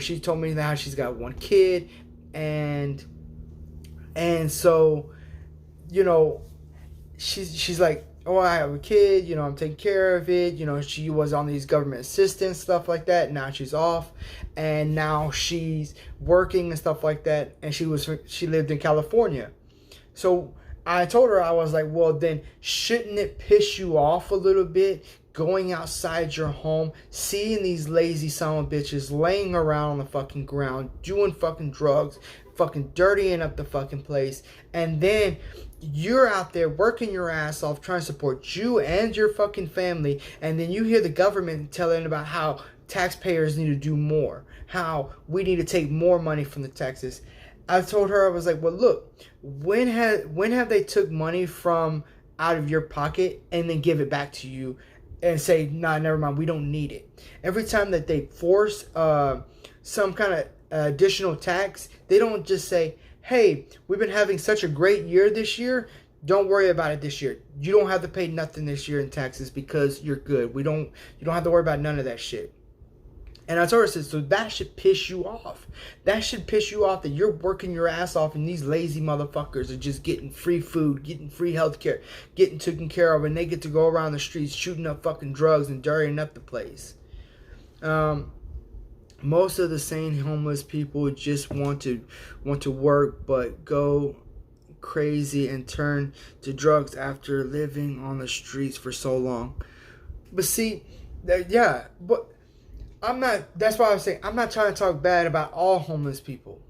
she told me that she's got one kid, and so, she's like, oh, I have a kid, I'm taking care of it. She was on these government assistance, stuff like that. Now she's off, and now she's working and stuff like that. And she lived in California. So I told her, I was like, well, then shouldn't it piss you off a little bit going outside your home, seeing these lazy son of bitches laying around on the fucking ground, doing fucking drugs, fucking dirtying up the fucking place, and then you're out there working your ass off trying to support you and your fucking family, and then you hear the government telling about how taxpayers need to do more, how we need to take more money from the taxes. I told her, I was like, well, look, when have they took money from out of your pocket and then give it back to you and say, nah, never mind, we don't need it? Every time that they force some kind of additional tax, they don't just say, hey, we've been having such a great year this year, don't worry about it this year. You don't have to pay nothing this year in taxes because you're good. You don't have to worry about none of that shit. And I told her, I said, so that should piss you off. That should piss you off that you're working your ass off and these lazy motherfuckers are just getting free food, getting free healthcare, getting taken care of, and they get to go around the streets shooting up fucking drugs and dirtying up the place. Most of the sane homeless people just want to work but go crazy and turn to drugs after living on the streets for so long. But see, but that's why I was saying, I'm not trying to talk bad about all homeless people,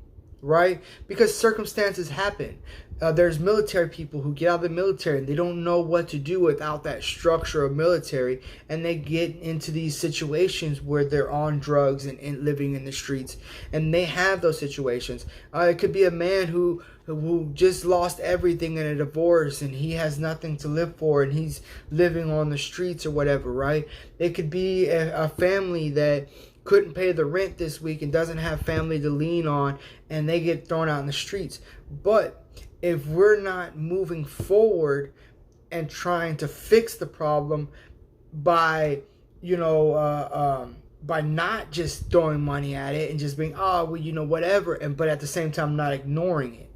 right? Because circumstances happen. There's military people who get out of the military and they don't know what to do without that structure of military, and they get into these situations where they're on drugs and living in the streets, and they have those situations. It could be a man who just lost everything in a divorce and he has nothing to live for and he's living on the streets or whatever, right? It could be a family that couldn't pay the rent this week and doesn't have family to lean on, and they get thrown out in the streets. But if we're not moving forward and trying to fix the problem by not just throwing money at it and just being, whatever, but at the same time not ignoring it.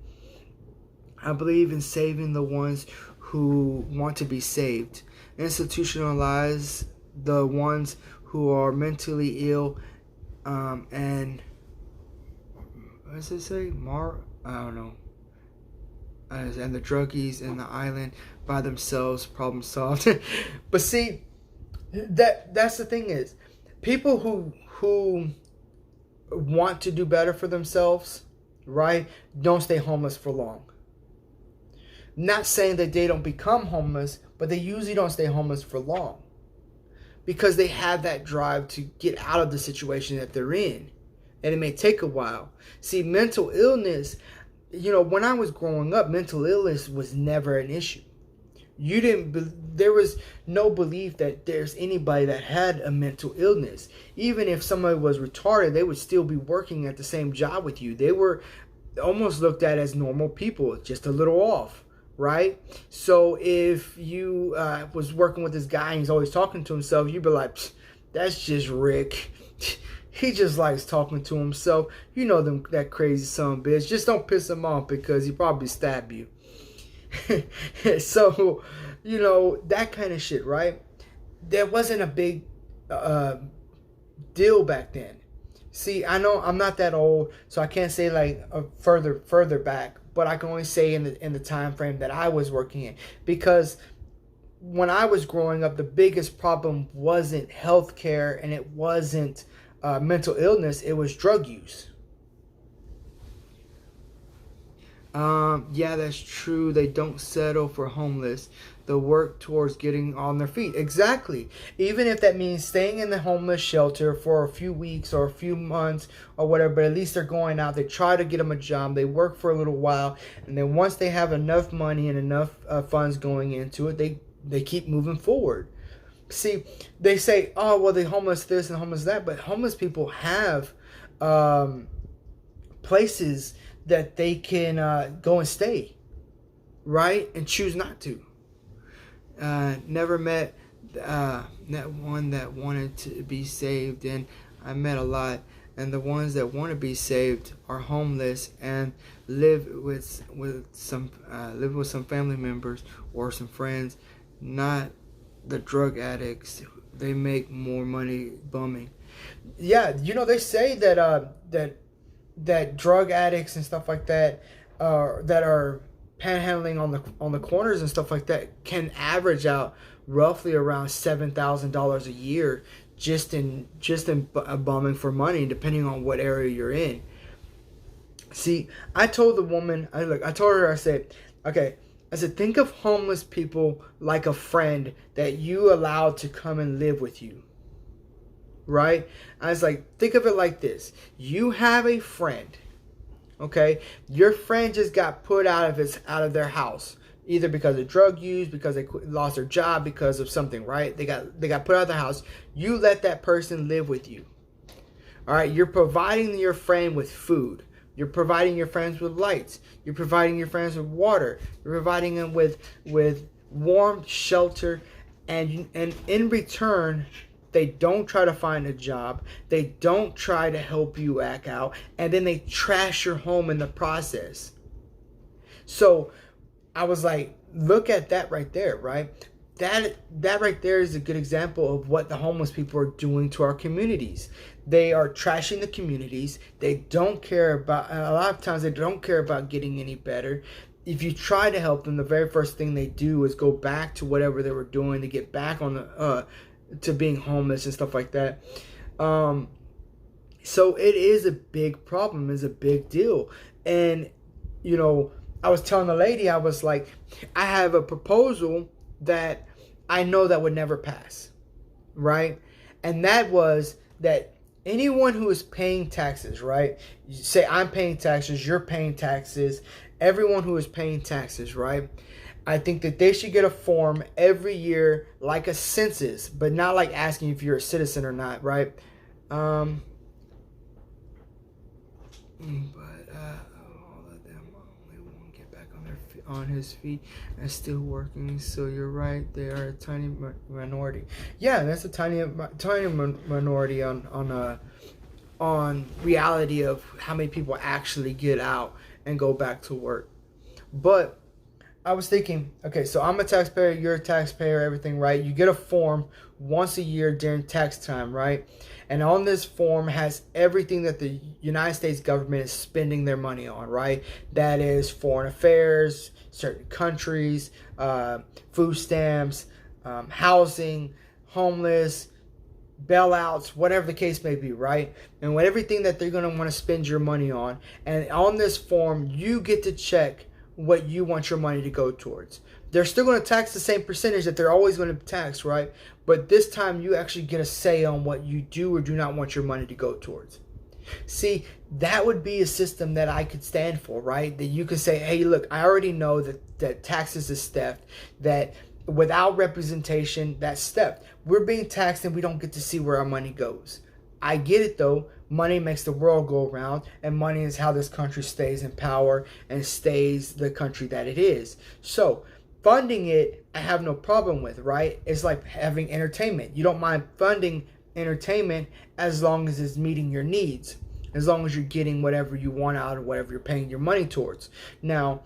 I believe in saving the ones who want to be saved. Institutionalize the ones who are mentally ill, and what does it say? I don't know. And the druggies in the island by themselves, problem solved. But see, that's the thing is, people who want to do better for themselves, right, don't stay homeless for long. Not saying that they don't become homeless, but they usually don't stay homeless for long because they have that drive to get out of the situation that they're in, and it may take a while. See, mental illness, when I was growing up, mental illness was never an issue. There was no belief that there's anybody that had a mental illness. Even if somebody was retarded, they would still be working at the same job with you. They were almost looked at as normal people, just a little off, right? So if you was working with this guy and he's always talking to himself, you'd be like, that's just Rick. He just likes talking to himself. That crazy son of a bitch. Just don't piss him off because he'll probably stab you. So, that kind of shit, right? There wasn't a big deal back then. See, I know I'm not that old, so I can't say like further back, but I can only say in the time frame that I was working in, because when I was growing up, the biggest problem wasn't healthcare and it wasn't mental illness, it was drug use. Yeah, that's true. They don't settle for homeless. They'll work towards getting on their feet. Exactly. Even if that means staying in the homeless shelter for a few weeks or a few months or whatever, but at least they're going out. They try to get them a job. They work for a little while. And then once they have enough money and enough funds going into it, they keep moving forward. See, they say, oh, well, the homeless this and homeless that. But homeless people have places that they can go and stay, right? And choose not to. Never met that one that wanted to be saved, and I met a lot. And the ones that want to be saved are homeless and live with some family members or some friends, not the drug addicts. They make more money bumming. Yeah, they say that that drug addicts and stuff like that that are panhandling on the corners and stuff like that can average out roughly around $7,000 a year just in bumming for money, depending on what area you're in. See, I told the woman, I told her, I said, okay, I said, think of homeless people like a friend that you allowed to come and live with you. Right? I was like, think of it like this. You have a friend. Okay? Your friend just got put out of their house. Either because of drug use, because they lost their job, because of something, right? They got put out of the house. You let that person live with you. All right? You're providing your friend with food. You're providing your friends with lights. You're providing your friends with water. You're providing them with warmth, shelter, and in return, they don't try to find a job. They don't try to help you act out, and then they trash your home in the process. So I was like, look at that right there, right? That right there is a good example of what the homeless people are doing to our communities. They are trashing the communities. They don't care about, a lot of times they don't care about getting any better. If you try to help them, the very first thing they do is go back to whatever they were doing to get back on to being homeless and stuff like that. So it is a big problem, it's a big deal. And, I was telling the lady, I was like, I have a proposal that I know that would never pass, right? And that was that anyone who is paying taxes, right? You say I'm paying taxes, you're paying taxes, everyone who is paying taxes, right? I think that they should get a form every year, like a census, but not like asking if you're a citizen or not, right? All of them only won't get back on his feet and still working. So you're right, they are a tiny minority. Yeah, that's a tiny minority on reality of how many people actually get out and go back to work. But I was thinking, okay, so I'm a taxpayer, you're a taxpayer, everything, right? You get a form once a year during tax time, right? And on this form has everything that the United States government is spending their money on, right? That is foreign affairs, certain countries, food stamps, housing, homeless, bailouts, whatever the case may be, right? And everything that they're going to want to spend your money on. And on this form, you get to check what you want your money to go towards. They're still going to tax the same percentage that they're always going to tax, right? But this time you actually get a say on what you do or do not want your money to go towards. See, that would be a system that I could stand for, right? That you could say, hey, look, I already know that taxes is theft, that without representation, that's theft. We're being taxed and we don't get to see where our money goes. I get it though. Money makes the world go around, and money is how this country stays in power and stays the country that it is. So funding it, I have no problem with, right? It's like having entertainment. You don't mind funding entertainment as long as it's meeting your needs, as long as you're getting whatever you want out of whatever you're paying your money towards. Now,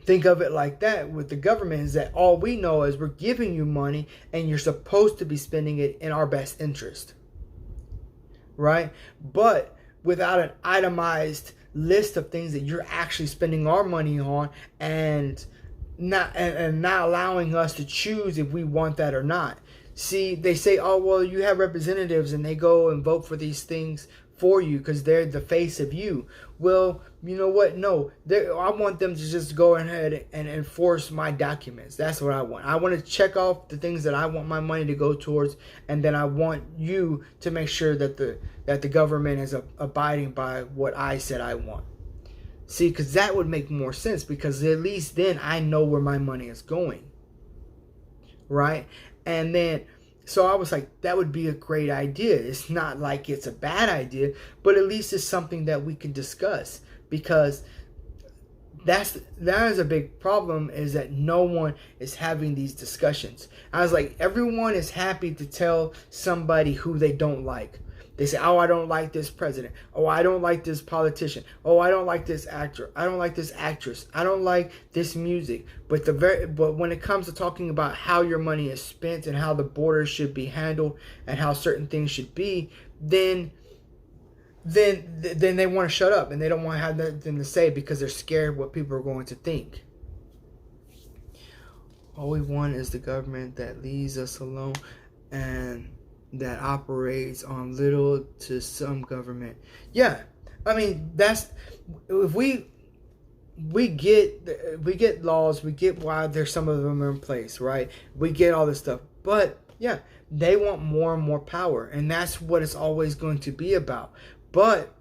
think of it like that with the government, is that all we know is we're giving you money and you're supposed to be spending it in our best interest. Right? But without an itemized list of things that you're actually spending our money on and not allowing us to choose if we want that or not. See, they say, oh, well, you have representatives and they go and vote for these things for you because they're the face of you. Well, you know what? No, I want them to just go ahead and enforce my documents. That's what I want. I want to check off the things that I want my money to go towards, and then I want you to make sure that the government is abiding by what I said I want. See, because that would make more sense, because at least then I know where my money is going. Right? And then, so I was like, that would be a great idea. It's not like it's a bad idea, but at least it's something that we can discuss, because that is a big problem, is that no one is having these discussions. I was like, everyone is happy to tell somebody who they don't like. They say, oh, I don't like this president. Oh, I don't like this politician. Oh, I don't like this actor. I don't like this actress. I don't like this music. But when it comes to talking about how your money is spent and how the border should be handled and how certain things should be, then they want to shut up and they don't want to have nothing to say because they're scared what people are going to think. All we want is the government that leaves us alone and that operates on little to some government. Yeah, I mean, that's, if we get laws, we get why there's some of them in place, right? We get all this stuff, but yeah, they want more and more power, and that's what it's always going to be about. But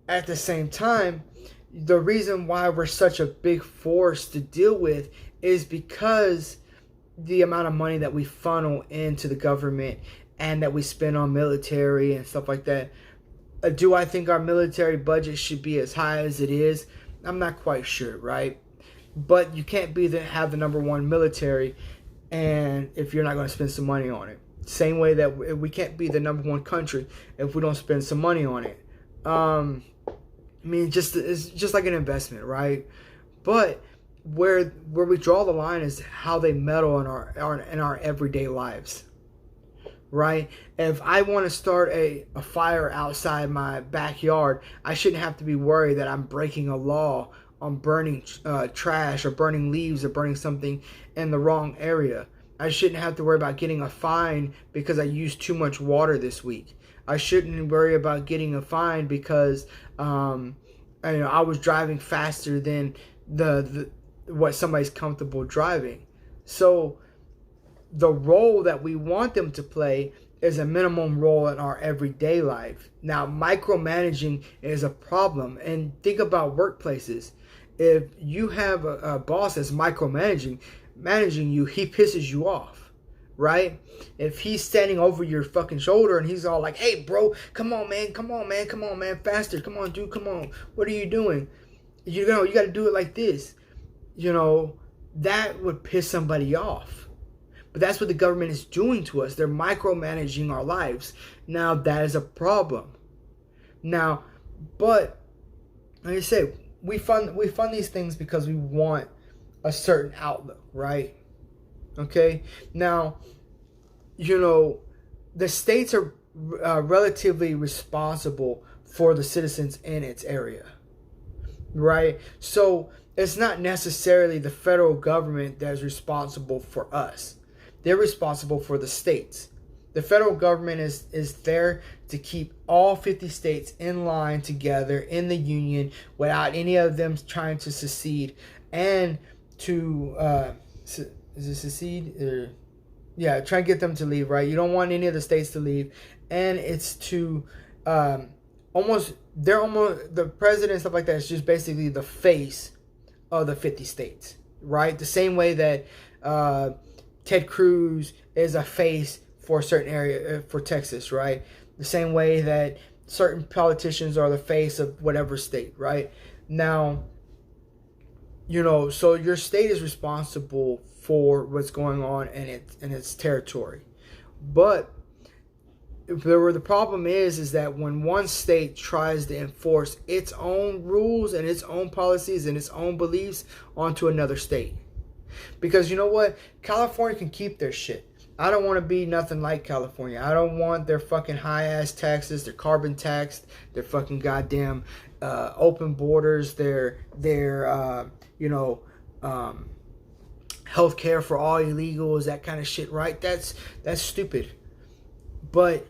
at the same time, the reason why we're such a big force to deal with is because the amount of money that we funnel into the government and that we spend on military and stuff like that. Do I think our military budget should be as high as it is? I'm not quite sure, right? But you can't have the number one military and if you're not going to spend some money on it. Same way that we can't be the number one country if we don't spend some money on it. I mean, it's just like an investment, right? But where we draw the line is how they meddle in our everyday lives. Right? If I want to start a fire outside my backyard, I shouldn't have to be worried that I'm breaking a law on burning trash or burning leaves or burning something in the wrong area. I shouldn't have to worry about getting a fine because I used too much water this week. I shouldn't worry about getting a fine because I was driving faster than what somebody's comfortable driving. So the role that we want them to play is a minimum role in our everyday life. Now, micromanaging is a problem. And think about workplaces. If you have a boss that's managing you, he pisses you off, right? If he's standing over your fucking shoulder and he's all like, hey, bro, come on, man, faster. Come on, dude, come on. What are you doing? You got to do it like this. That would piss somebody off. But that's what the government is doing to us. They're micromanaging our lives. Now, that is a problem. Now, but like I said, we fund these things because we want a certain outlook, right? Okay? Now, the states are relatively responsible for the citizens in its area, right? So, it's not necessarily the federal government that is responsible for us. They're responsible for the states. The federal government is there to keep all 50 states in line together in the union without any of them trying to secede and to is it secede? Try and get them to leave, right? You don't want any of the states to leave, and it's to the president and stuff like that is just basically the face of the 50 states, right? The same way that Ted Cruz is a face for a certain area, for Texas, right? The same way that certain politicians are the face of whatever state, right? Now, so your state is responsible for what's going on in its territory. But the problem is that when one state tries to enforce its own rules and its own policies and its own beliefs onto another state. Because you know what? California can keep their shit. I don't want to be nothing like California. I don't want their fucking high-ass taxes, their carbon tax, their fucking goddamn open borders, their health care for all illegals, that kind of shit, right? That's stupid. But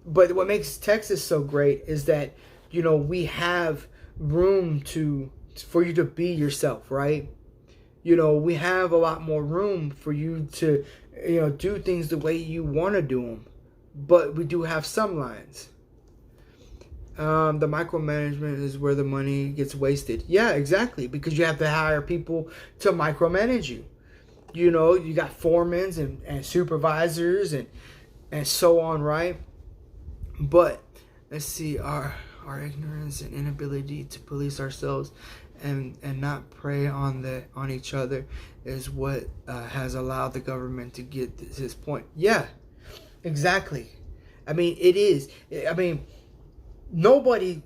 But what makes Texas so great is that, we have room for you to be yourself, right? We have a lot more room for you to, do things the way you want to do them. But we do have some lines. The micromanagement is where the money gets wasted. Yeah, exactly. Because you have to hire people to micromanage you. You got foremans and supervisors and so on, right? But let's see, our ignorance and inability to police ourselves and not prey on each other is what has allowed the government to get this point. Yeah, exactly. I mean, it is. I mean, nobody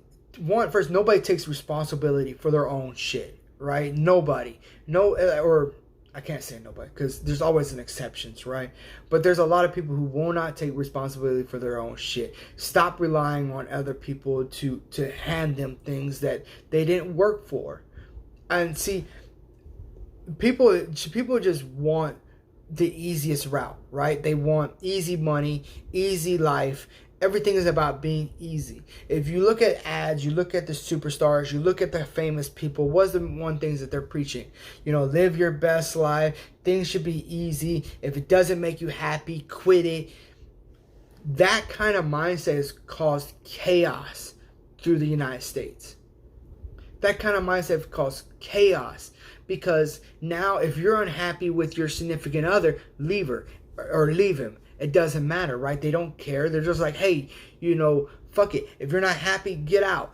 takes responsibility for their own shit, right? Nobody. No, or I can't say nobody because there's always an exceptions, right? But there's a lot of people who will not take responsibility for their own shit. Stop relying on other people to hand them things that they didn't work for. And see, people just want the easiest route, right? They want easy money, easy life. Everything is about being easy. If you look at ads, you look at the superstars, you look at the famous people, what's the one things that they're preaching? Live your best life. Things should be easy. If it doesn't make you happy, quit it. That kind of mindset has caused chaos through the United States. That kind of mindset has caused chaos because now if you're unhappy with your significant other, leave her or leave him. It doesn't matter, right? They don't care. They're just like, hey, fuck it. If you're not happy, get out.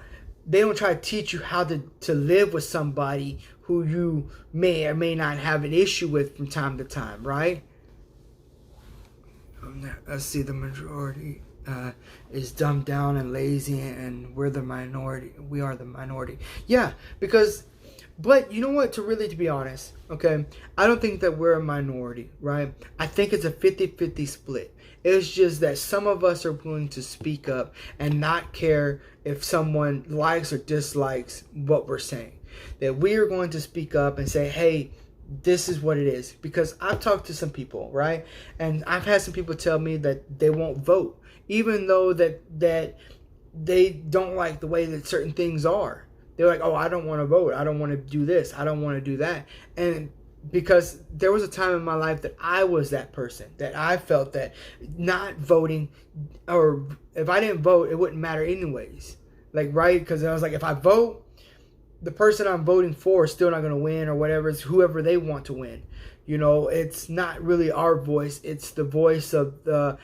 They don't try to teach you how to live with somebody who you may or may not have an issue with from time to time, right? Let's see, the majority is dumbed down and lazy, and we're the minority. We are the minority. Yeah, but you know what, to be honest, okay, I don't think that we're a minority, right? I think it's a 50-50 split. It's just that some of us are willing to speak up and not care if someone likes or dislikes what we're saying. That we are going to speak up and say, hey, this is what it is. Because I've talked to some people, right? And I've had some people tell me that they won't vote, even though that they don't like the way that certain things are. They're like, oh, I don't want to vote. I don't want to do this. I don't want to do that. And because there was a time in my life that I was that person, that I felt that not voting, or if I didn't vote, it wouldn't matter anyways. Like, right? Because I was like, if I vote, the person I'm voting for is still not going to win or whatever. It's whoever they want to win. It's not really our voice. It's the voice of the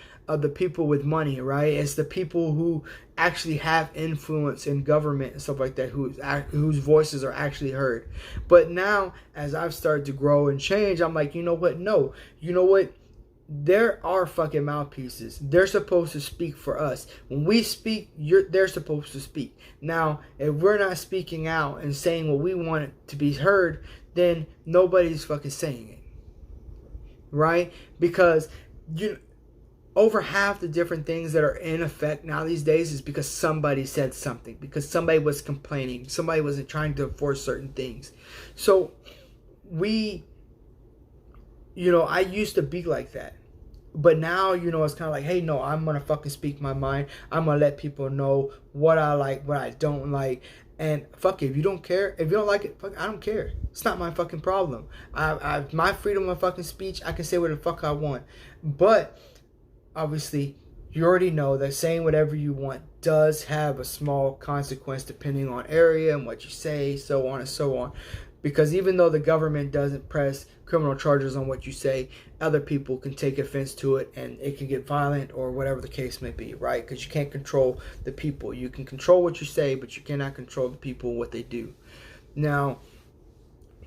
people with money, right? It's the people who actually have influence in government and stuff like that, whose voices are actually heard. But now, as I've started to grow and change, I'm like, you know what? No. You know what? There are fucking mouthpieces. They're supposed to speak for us. When we speak, they're supposed to speak. Now, if we're not speaking out and saying what we want to be heard, then nobody's fucking saying it. Right? Because over half the different things that are in effect now these days is because somebody said something, because somebody was complaining, somebody wasn't trying to enforce certain things. So I used to be like that. But now, it's kind of like, hey, no, I'm going to fucking speak my mind. I'm going to let people know what I like, what I don't like. And fuck it, if you don't care, if you don't like it, fuck, I don't care. It's not my fucking problem. I my freedom of fucking speech, I can say what the fuck I want. But obviously, you already know that saying whatever you want does have a small consequence depending on area and what you say, so on and so on. Because even though the government doesn't press criminal charges on what you say, other people can take offense to it and it can get violent or whatever the case may be, right? Because you can't control the people. You can control what you say, but you cannot control the people, what they do. Now,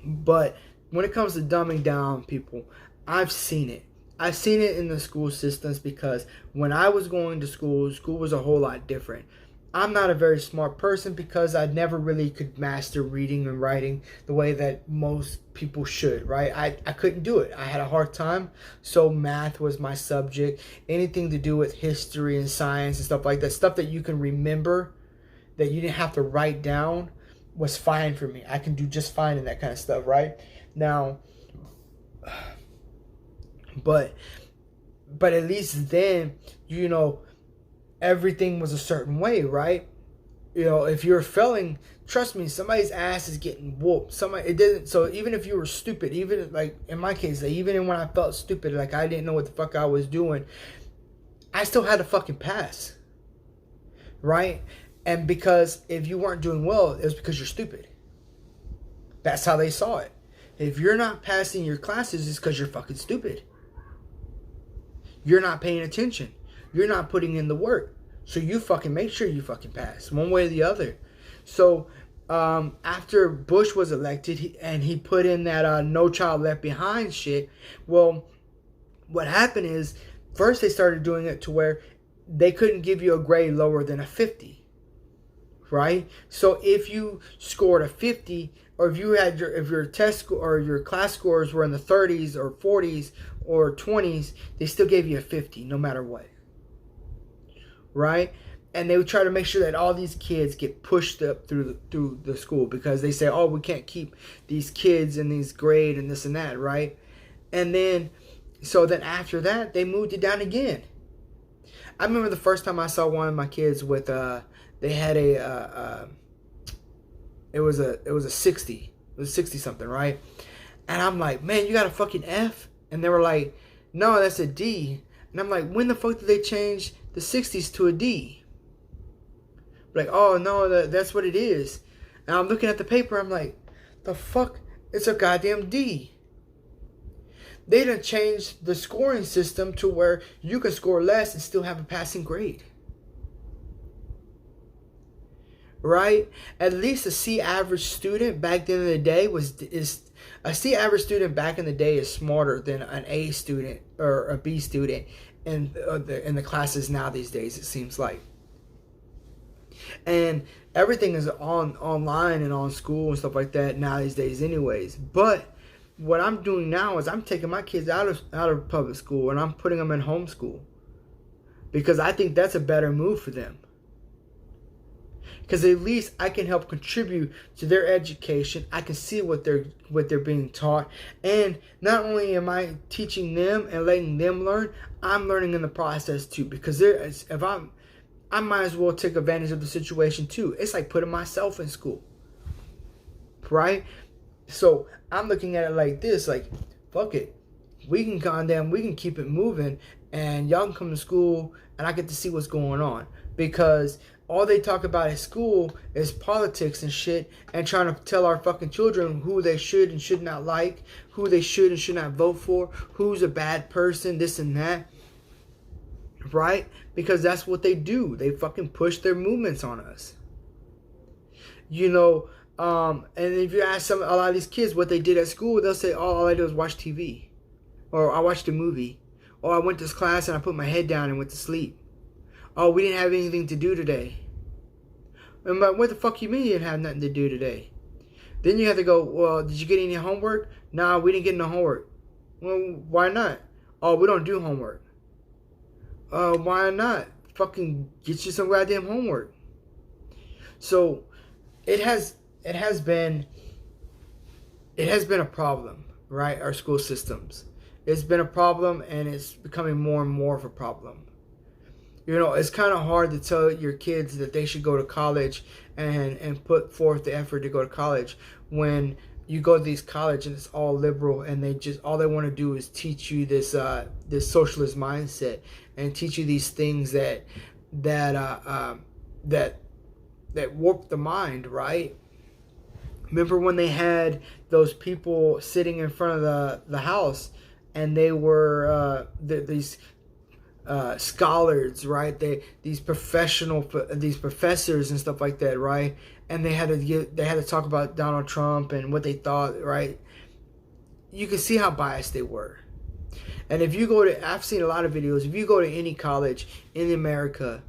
but when it comes to dumbing down people, I've seen it. I've seen it in the school systems because when I was going to school was a whole lot different. I'm not a very smart person because I never really could master reading and writing the way that most people should, right? I couldn't do it. I had a hard time. So math was my subject. Anything to do with history and science and stuff like that, stuff that you can remember, that you didn't have to write down, was fine for me. I can do just fine in that kind of stuff, right? Now, but at least then, everything was a certain way, right? You know, if you're failing, trust me, somebody's ass is getting whooped. Somebody, it didn't. So even if you were stupid, even like in my case, like, even when I felt stupid, like I didn't know what the fuck I was doing, I still had to fucking pass, right? And because if you weren't doing well, it was because you're stupid. That's how they saw it. If you're not passing your classes, it's because you're fucking stupid. You're not paying attention. You're not putting in the work. So you fucking make sure you fucking pass one way or the other. So after Bush was elected he put in that No Child Left Behind shit, well, what happened is first they started doing it to where they couldn't give you a grade lower than a 50. Right? So if you scored a 50, or if your test score or your class scores were in the 30s or 40s or 20s, they still gave you a 50 no matter what. Right? And they would try to make sure that all these kids get pushed up through the school, because they say, oh, we can't keep these kids in these grade and this and that, right? And then, so then after that, they moved it down again. I remember the first time I saw one of my kids with, they had it was a 60. It was 60 something, right? And I'm like, man, you got a fucking F? And they were like, no, that's a D. And I'm like, when the fuck did they change the 60s to a D? Like, oh no, that's what it is. And I'm looking at the paper, I'm like, the fuck? It's a goddamn D. They done changed the scoring system to where you can score less and still have a passing grade. Right? At least a C average student back then in the day is a C average student back in the day is smarter than an A student or a B student in the classes now these days, it seems like. And everything is online and on school and stuff like that now these days anyways. But what I'm doing now is I'm taking my kids out of public school and I'm putting them in homeschool, because I think that's a better move for them. Because at least I can help contribute to their education. I can see what they're being taught, and not only am I teaching them and letting them learn, I'm learning in the process too. Because I might as well take advantage of the situation too. It's like putting myself in school, right? So I'm looking at it like this, like, fuck it, we can keep it moving, and y'all can come to school, and I get to see what's going on. Because all they talk about at school is politics and shit, and trying to tell our fucking children who they should and should not like, who they should and should not vote for, who's a bad person, this and that. Right? Because that's what they do. They fucking push their movements on us. You know, and if you ask a lot of these kids what they did at school, they'll say, oh, all I did was watch TV. Or I watched a movie. Or I went to class and I put my head down and went to sleep. Oh, we didn't have anything to do today. I'm like, what the fuck you mean you didn't have nothing to do today? Then you have to go, well, did you get any homework? Nah, we didn't get no homework. Well, why not? Oh, we don't do homework. Why not? Fucking get you some goddamn homework. So it has been a problem, right? Our school systems. It's been a problem, and it's becoming more and more of a problem. You know, it's kind of hard to tell your kids that they should go to college and put forth the effort to go to college when you go to these colleges and it's all liberal, and all they want to do is teach you this socialist mindset and teach you these things that warp the mind, right? Remember when they had those people sitting in front of the house, and they were these scholars, right? These professors and stuff like that, right? And they had to talk about Donald Trump and what they thought, right? You can see how biased they were. And if you go to, I've seen a lot of videos, if you go to any college in America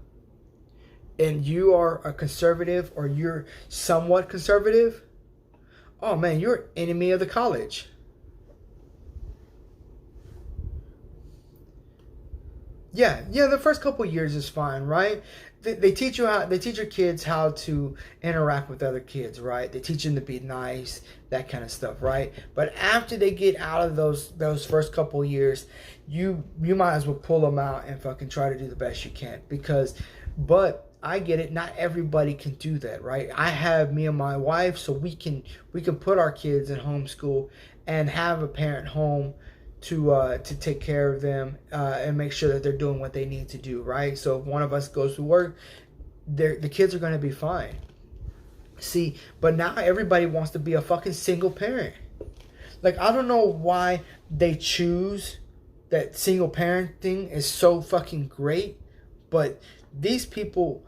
and you are a conservative or you're somewhat conservative, oh man, you're an enemy of the college. Yeah, the first couple of years is fine, right? They teach your kids how to interact with other kids, right? They teach them to be nice, that kind of stuff, right? But after they get out of those first couple of years, you might as well pull them out and fucking try to do the best you can, because But I get it. Not everybody can do that, right? I have me and my wife, so we can put our kids in homeschool and have a parent home to take care of them and make sure that they're doing what they need to do, right? So if one of us goes to work, the kids are going to be fine. See, but now everybody wants to be a fucking single parent. Like, I don't know why they choose that single parenting is so fucking great, but these people,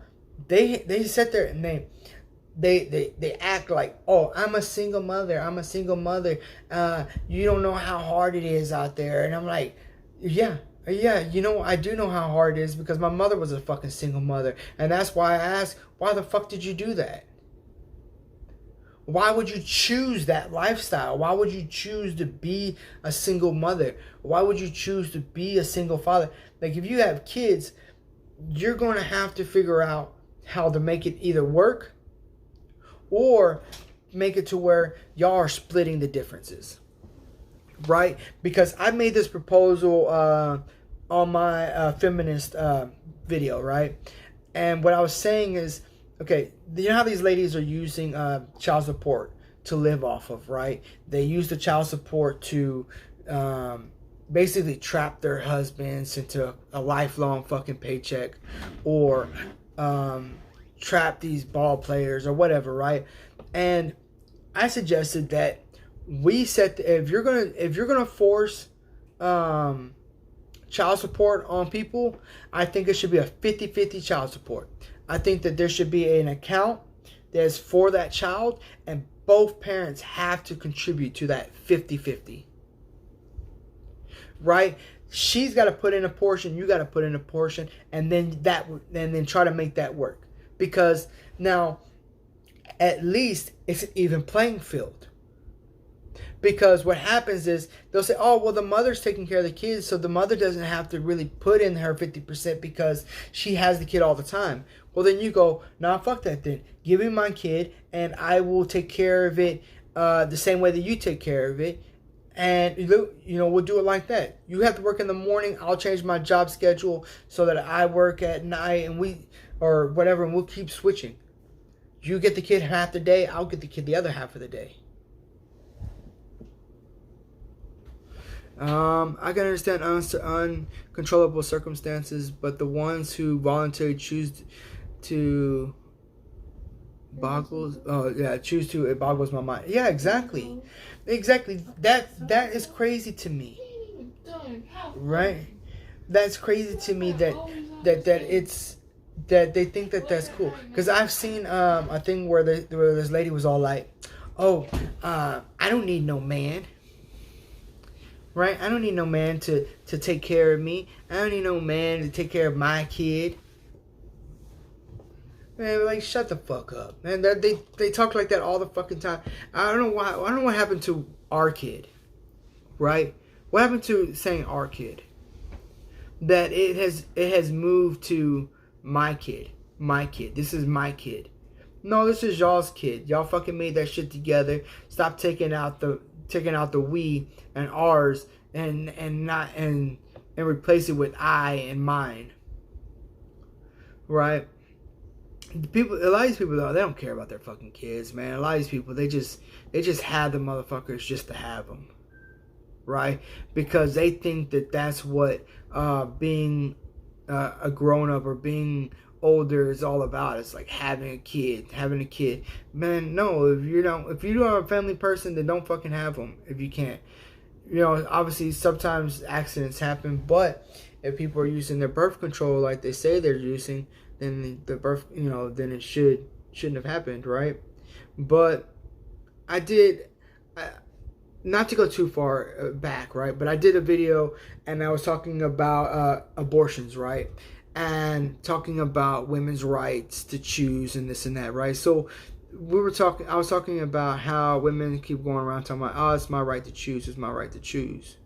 they sit there and they act like, oh, I'm a single mother. You don't know how hard it is out there. And I'm like, yeah, I do know how hard it is because my mother was a fucking single mother. And that's why I ask, why the fuck did you do that? Why would you choose that lifestyle? Why would you choose to be a single mother? Why would you choose to be a single father? Like, if you have kids, you're going to have to figure out how to make it either work or make it to where y'all are splitting the differences, right? Because I made this proposal on my feminist video, right? And what I was saying is, okay, you know how these ladies are using child support to live off of, right? They use the child support to basically trap their husbands into a lifelong fucking paycheck, or trap these ball players or whatever, right? And I suggested that we set if you're gonna force child support on people, I think it should be a 50-50 child support. I think that there should be an account that's for that child, and both parents have to contribute to that 50-50. Right? She's got to put in a portion, you got to put in a portion, and then try to make that work. Because now, at least it's an even playing field. Because what happens is they'll say, oh, well, the mother's taking care of the kids, so the mother doesn't have to really put in her 50% because she has the kid all the time. Well, then you go, nah, fuck that then. Give me my kid, and I will take care of it the same way that you take care of it. And, we'll do it like that. You have to work in the morning. I'll change my job schedule so that I work at night, and and we'll keep switching. You get the kid half the day, I'll get the kid the other half of the day. I can understand uncontrollable circumstances, but the ones who voluntarily choose to it boggles my mind. Yeah, exactly. That is crazy to me. Right? That's crazy to me that they think that that's cool. Because I've seen a thing where this lady was all like, oh, I don't need no man. Right? I don't need no man to take care of me. I don't need no man to take care of my kid. Man, like, shut the fuck up. Man, they talk like that all the fucking time. I don't know why. I don't know what happened to our kid. Right? What happened to saying our kid? That it has moved to my kid. My kid. This is my kid. No, this is y'all's kid. Y'all fucking made that shit together. Stop taking out the we and ours and replace it with I and mine. Right? A lot of these people though, they don't care about their fucking kids, man. A lot of these people, they just have the motherfuckers just to have them. Right? Because they think that that's what being a grown up or being older is all about. It's like having a kid. Man, no, if you don't have a family person, then don't fucking have them if you can't. Obviously sometimes accidents happen, but if people are using their birth control like they say they're using, then the birth, then it shouldn't have happened, right? But I did, not to go too far back, right? But I did a video and I was talking about abortions, right? And talking about women's rights to choose and this and that, right? So I was talking about how women keep going around talking about, oh, it's my right to choose, it's my right to choose.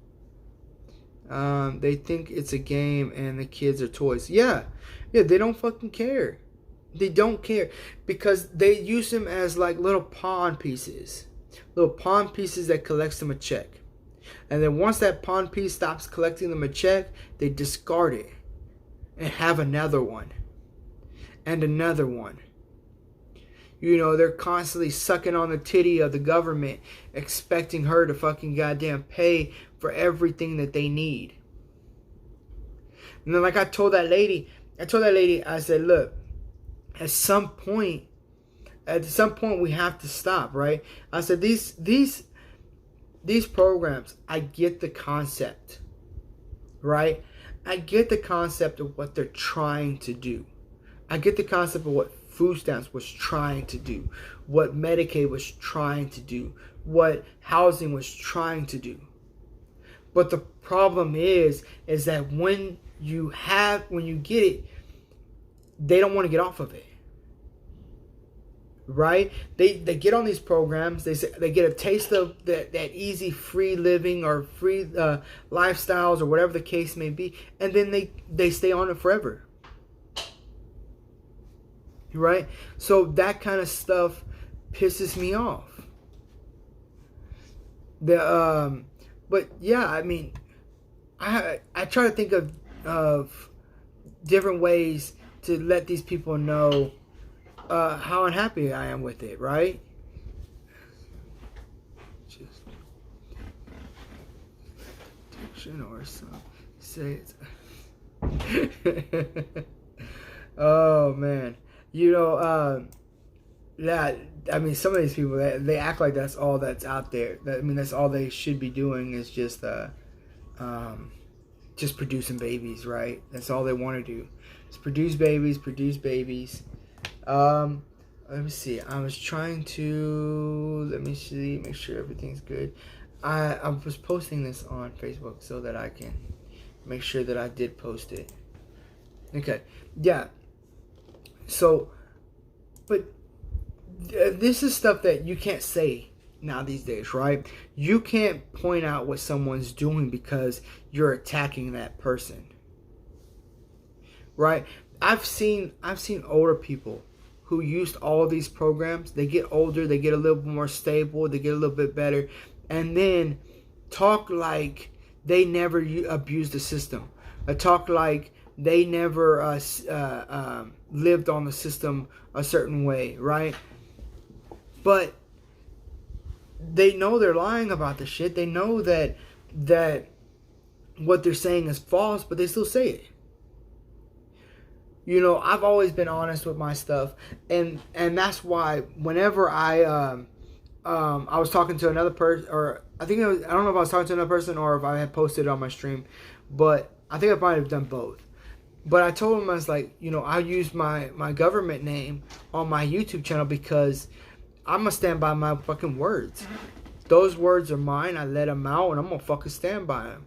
They think it's a game and the kids are toys. Yeah, they don't fucking care. They don't care because they use them as like little pawn pieces that collects them a check. And then once that pawn piece stops collecting them a check, they discard it and have another one. and another one. You know, they're constantly sucking on the titty of the government, expecting her to fucking goddamn pay for everything that they need. And then, like I told that lady, I said, look, at some point we have to stop, right? I said, these programs, I get the concept, right? I get the concept of what they're trying to do. I get the concept of what food stamps was trying to do, what Medicaid was trying to do, what housing was trying to do. But the problem is that when you get it, they don't want to get off of it. Right? They get on these programs, they get a taste of that easy free living or free lifestyles or whatever the case may be, and then they stay on it forever. Right? So that kind of stuff pisses me off. But yeah, I mean, I try to think of different ways to let these people know how unhappy I am with it, right? Just or something. Say it. Oh man. You know, yeah, I mean, some of these people, they act like that's all that's out there. That's all they should be doing is just producing babies, right? That's all they want to do. Just produce babies. Let me see. I was trying to, make sure everything's good. I was posting this on Facebook so that I can make sure that I did post it. Okay, yeah. So, but this is stuff that you can't say now these days, right? You can't point out what someone's doing because you're attacking that person, right? I've seen older people who used all of these programs. They get older, they get a little bit more stable, they get a little bit better, and then talk like they never abused the system. Talk like they never lived on the system a certain way, right? But they know they're lying about the shit. They know that what they're saying is false, but they still say it. You know, I've always been honest with my stuff, and that's why whenever I was talking to another person, or I don't know if I was talking to another person or if I had posted it on my stream, but I think I might have done both. But I told him, I was like, you know, I use my government name on my YouTube channel because I'm going to stand by my fucking words. Those words are mine. I let them out, and I'm going to fucking stand by them.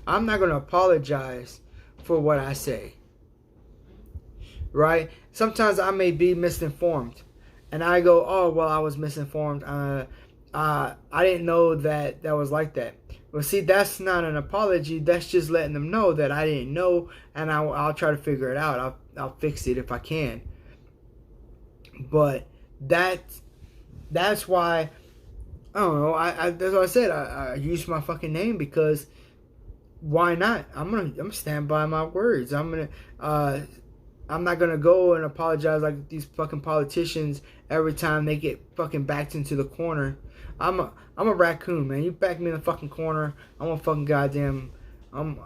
I'm not going to apologize for what I say. Right? Sometimes I may be misinformed. And I go, oh, well, I was misinformed. I didn't know that was like that. Well, see, that's not an apology. That's just letting them know that I didn't know, and I'll try to figure it out. I'll fix it if I can. But that's why, I don't know. That's what I said. I use my fucking name because why not? I'm gonna stand by my words. I'm not gonna go and apologize like these fucking politicians every time they get fucking backed into the corner. I'm a raccoon, man. You back me in the fucking corner, I'm a fucking goddamn. I'm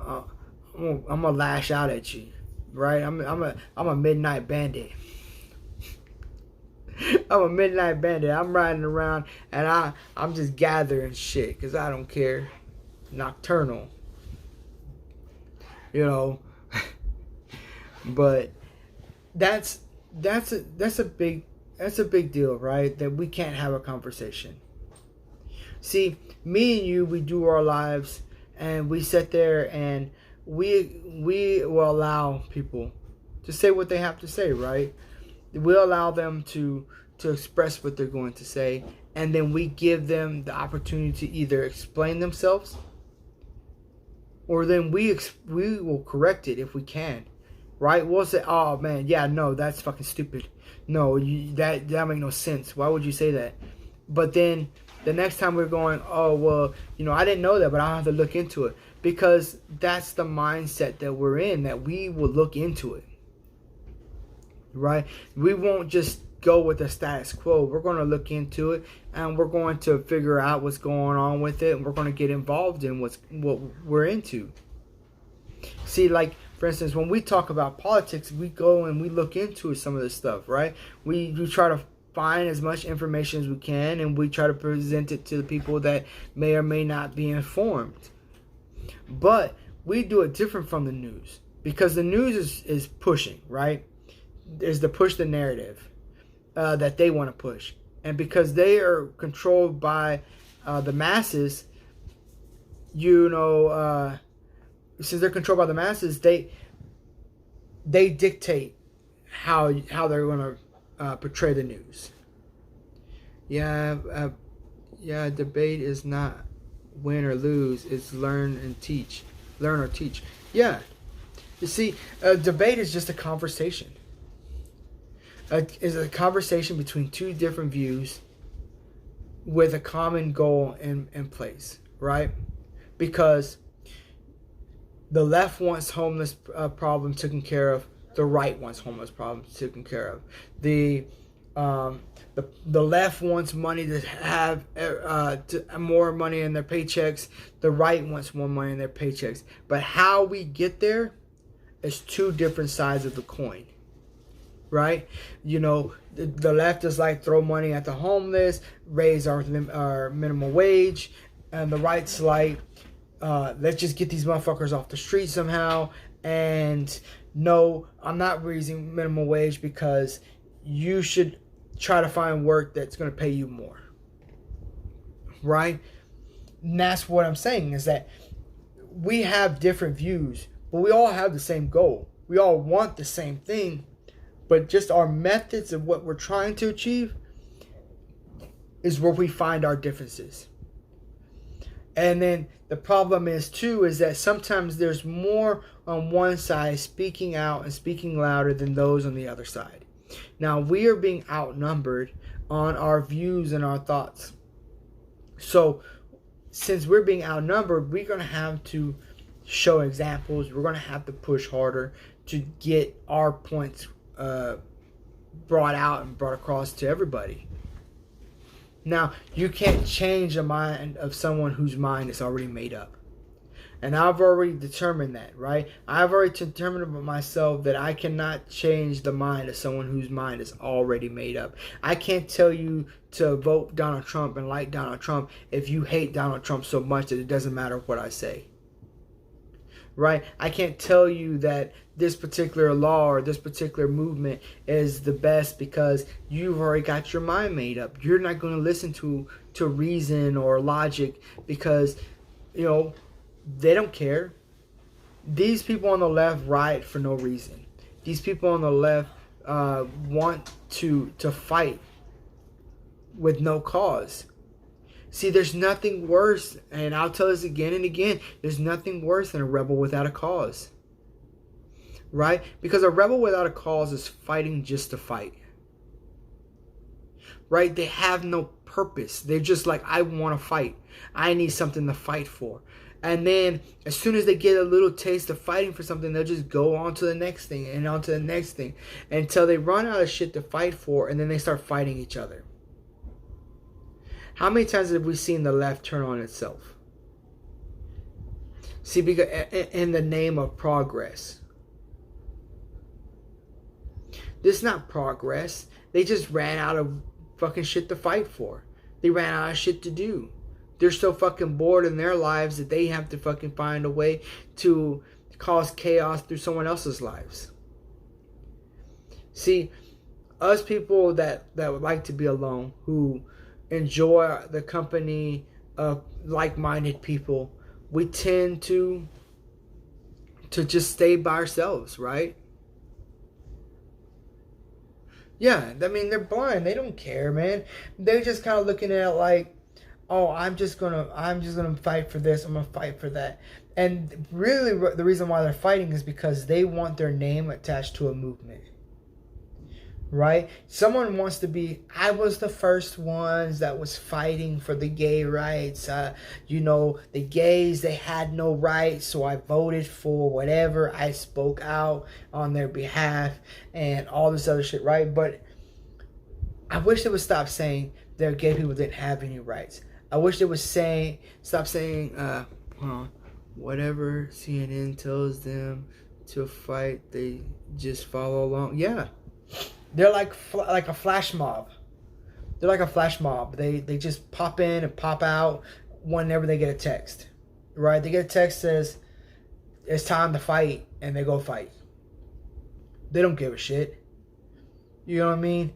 gonna lash out at you, right? I'm a midnight bandit. I'm a midnight bandit. I'm riding around and I'm just gathering shit because I don't care. Nocturnal, you know. But that's a big deal, right? That we can't have a conversation. See, me and you, we do our lives, and we sit there and we will allow people to say what they have to say, right? We'll allow them to express what they're going to say, and then we give them the opportunity to either explain themselves, or then we will correct it if we can, right? We'll say, oh man, yeah, no, that's fucking stupid. No, that make no sense. Why would you say that? But then the next time we're going, oh, well, you know, I didn't know that, but I'll have to look into it. Because that's the mindset that we're in, that we will look into it. right? We won't just go with the status quo. We're going to look into it, and we're going to figure out what's going on with it, and we're going to get involved in what we're into. See, like, for instance, when we talk about politics, we go and we look into some of this stuff, right? We try to find as much information as we can, and we try to present it to the people that may or may not be informed. But we do it different from the news, because the news is pushing, right? Is to push the narrative that they want to push. And because they are controlled by the masses, since they're controlled by the masses, they dictate how they're going to portray the news. Debate is not win or lose, it's learn or teach. Yeah, you see, a debate is just a conversation. Is a conversation between two different views with a common goal in place, right? Because the left wants homeless problem taken care of. The right wants homeless problems taken care of. The left wants money to have more money in their paychecks. The right wants more money in their paychecks. But how we get there is two different sides of the coin, right? The left is like throw money at the homeless, raise our minimum wage, and the right's like let's just get these motherfuckers off the street somehow. And no, I'm not raising minimum wage because you should try to find work that's going to pay you more, right? And that's what I'm saying, is that we have different views, but we all have the same goal. We all want the same thing, but just our methods of what we're trying to achieve is where we find our differences. And then the problem is that sometimes there's more on one side speaking out and speaking louder than those on the other side. Now, we are being outnumbered on our views and our thoughts. So, since we're being outnumbered, we're going to have to show examples. We're going to have to push harder to get our points brought out and brought across to everybody. Now, you can't change the mind of someone whose mind is already made up. And I've already determined that, right? I've already determined about myself that I cannot change the mind of someone whose mind is already made up. I can't tell you to vote Donald Trump and like Donald Trump if you hate Donald Trump so much that it doesn't matter what I say. Right? I can't tell you that this particular law or this particular movement is the best because you've already got your mind made up. You're not going to listen to reason or logic because, they don't care. These people on the left riot for no reason. These people on the left want to fight with no cause. See, there's nothing worse, and I'll tell this again and again, there's nothing worse than a rebel without a cause. Right? Because a rebel without a cause is fighting just to fight. Right? They have no purpose. They're just like, I want to fight. I need something to fight for. And then as soon as they get a little taste of fighting for something, they'll just go on to the next thing and on to the next thing until they run out of shit to fight for, and then they start fighting each other. How many times have we seen the left turn on itself? See, because in the name of progress. This is not progress. They just ran out of fucking shit to fight for. They ran out of shit to do. They're so fucking bored in their lives that they have to fucking find a way to cause chaos through someone else's lives. See, us people that would like to be alone, who enjoy the company of like-minded people, we tend to just stay by ourselves, right? Yeah, I mean, they're blind. They don't care, man. They're just kind of looking at it like, oh, I'm just gonna fight for this. I'm gonna fight for that. And really, the reason why they're fighting is because they want their name attached to a movement, right? Someone wants to be, I was the first ones that was fighting for the gay rights. The gays, they had no rights, so I voted for whatever. I spoke out on their behalf and all this other shit, right? But I wish they would stop saying that gay people didn't have any rights. I wish they would stop saying, whatever CNN tells them to fight, they just follow along. Yeah. They're like a flash mob. They're like a flash mob. They just pop in and pop out whenever they get a text, right? They get a text that says it's time to fight, and they go fight. They don't give a shit. You know what I mean?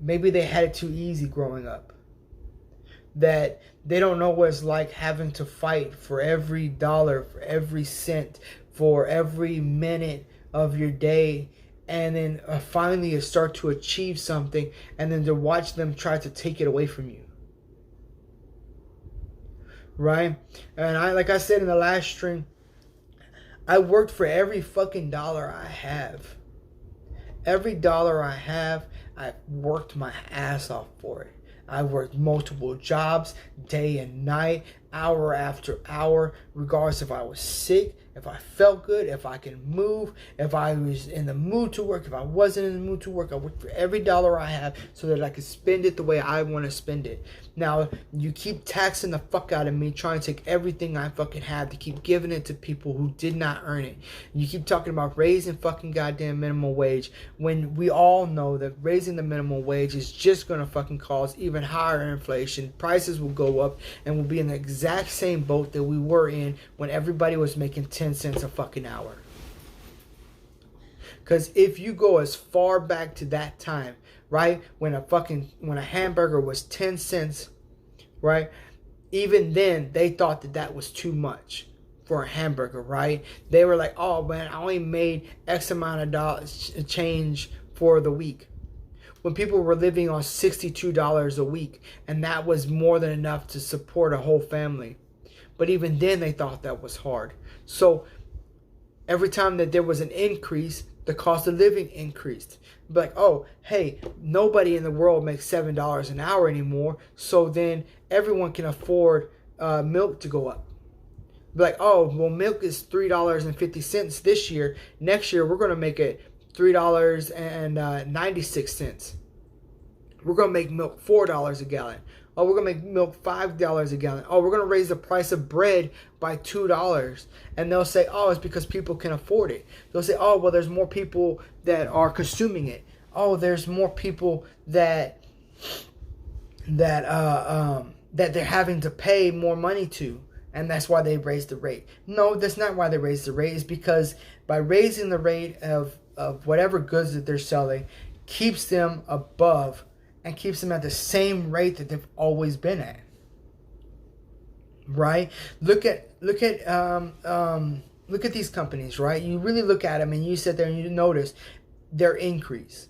Maybe they had it too easy growing up. That they don't know what it's like having to fight for every dollar, for every cent, for every minute of your day. And then finally you start to achieve something, and then to watch them try to take it away from you. Right? And like I said in the last stream, I worked for every fucking dollar I have. Every dollar I have, I worked my ass off for it. I worked multiple jobs, day and night, hour after hour, regardless if I was sick, if I felt good, if I can move, if I was in the mood to work, if I wasn't in the mood to work. I worked for every dollar I have so that I could spend it the way I want to spend it. Now, you keep taxing the fuck out of me, trying to take everything I fucking have to keep giving it to people who did not earn it. You keep talking about raising fucking goddamn minimum wage when we all know that raising the minimum wage is just going to fucking cause even higher inflation. Prices will go up, and we'll be in the exact same boat that we were in when everybody was making 10 cents a fucking hour. Because if you go as far back to that time, right, when a hamburger was 10 cents, right, even then they thought that was too much for a hamburger, right? They were like, oh man, I only made X amount of dollars change for the week. When people were living on $62 a week, and that was more than enough to support a whole family. But even then they thought that was hard. So every time that there was an increase, the cost of living increased. Like, oh, hey, nobody in the world makes $7 an hour anymore, so then everyone can afford milk to go up. Like, oh, well, milk is $3.50 this year. Next year, we're going to make it $3.96. We're going to make milk $4 a gallon. Oh, we're going to make milk $5 a gallon. Oh, we're going to raise the price of bread by $2. And they'll say, oh, it's because people can afford it. They'll say, oh, well, there's more people that are consuming it. Oh, there's more people that they're having to pay more money to. And that's why they raised the rate. No, that's not why they raised the rate. It's because by raising the rate of whatever goods that they're selling, keeps them above and keeps them at the same rate that they've always been at. Right? Look at these companies, right? You really look at them and you sit there and you notice their increase.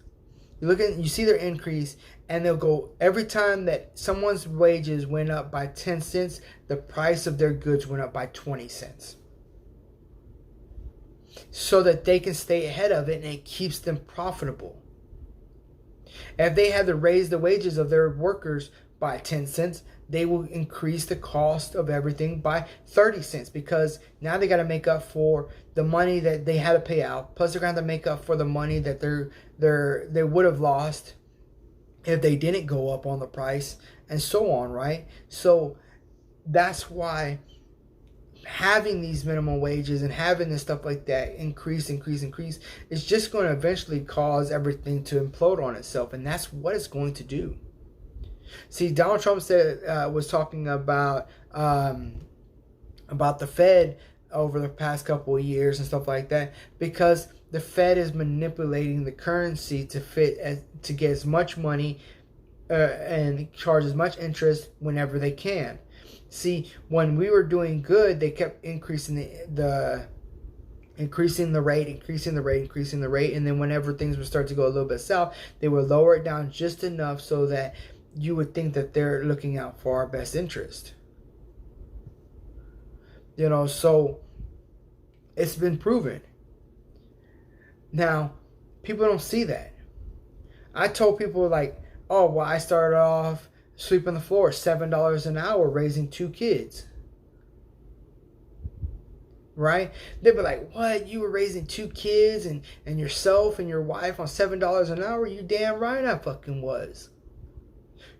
You see their increase, and they'll go, every time that someone's wages went up by 10 cents, the price of their goods went up by 20 cents. So that they can stay ahead of it, and it keeps them profitable. If they had to raise the wages of their workers by 10 cents, they will increase the cost of everything by 30 cents because now they got to make up for the money that they had to pay out. Plus, they're going to have to make up for the money that they would have lost if they didn't go up on the price, and so on, right? So that's why having these minimum wages and having this stuff like that increase is just going to eventually cause everything to implode on itself, and that's what it's going to do. See, Donald Trump was talking about the Fed over the past couple of years and stuff like that, because the Fed is manipulating the currency to get as much money and charge as much interest whenever they can. See, when we were doing good, they kept increasing the rate, and then whenever things would start to go a little bit south, they would lower it down just enough so that you would think that they're looking out for our best interest. So it's been proven. Now, people don't see that. I told people like, oh, well, I started off sweeping the floor, $7 an hour, raising 2 kids. Right? They'd be like, what? You were raising 2 kids and yourself and your wife on $7 an hour? You damn right I fucking was.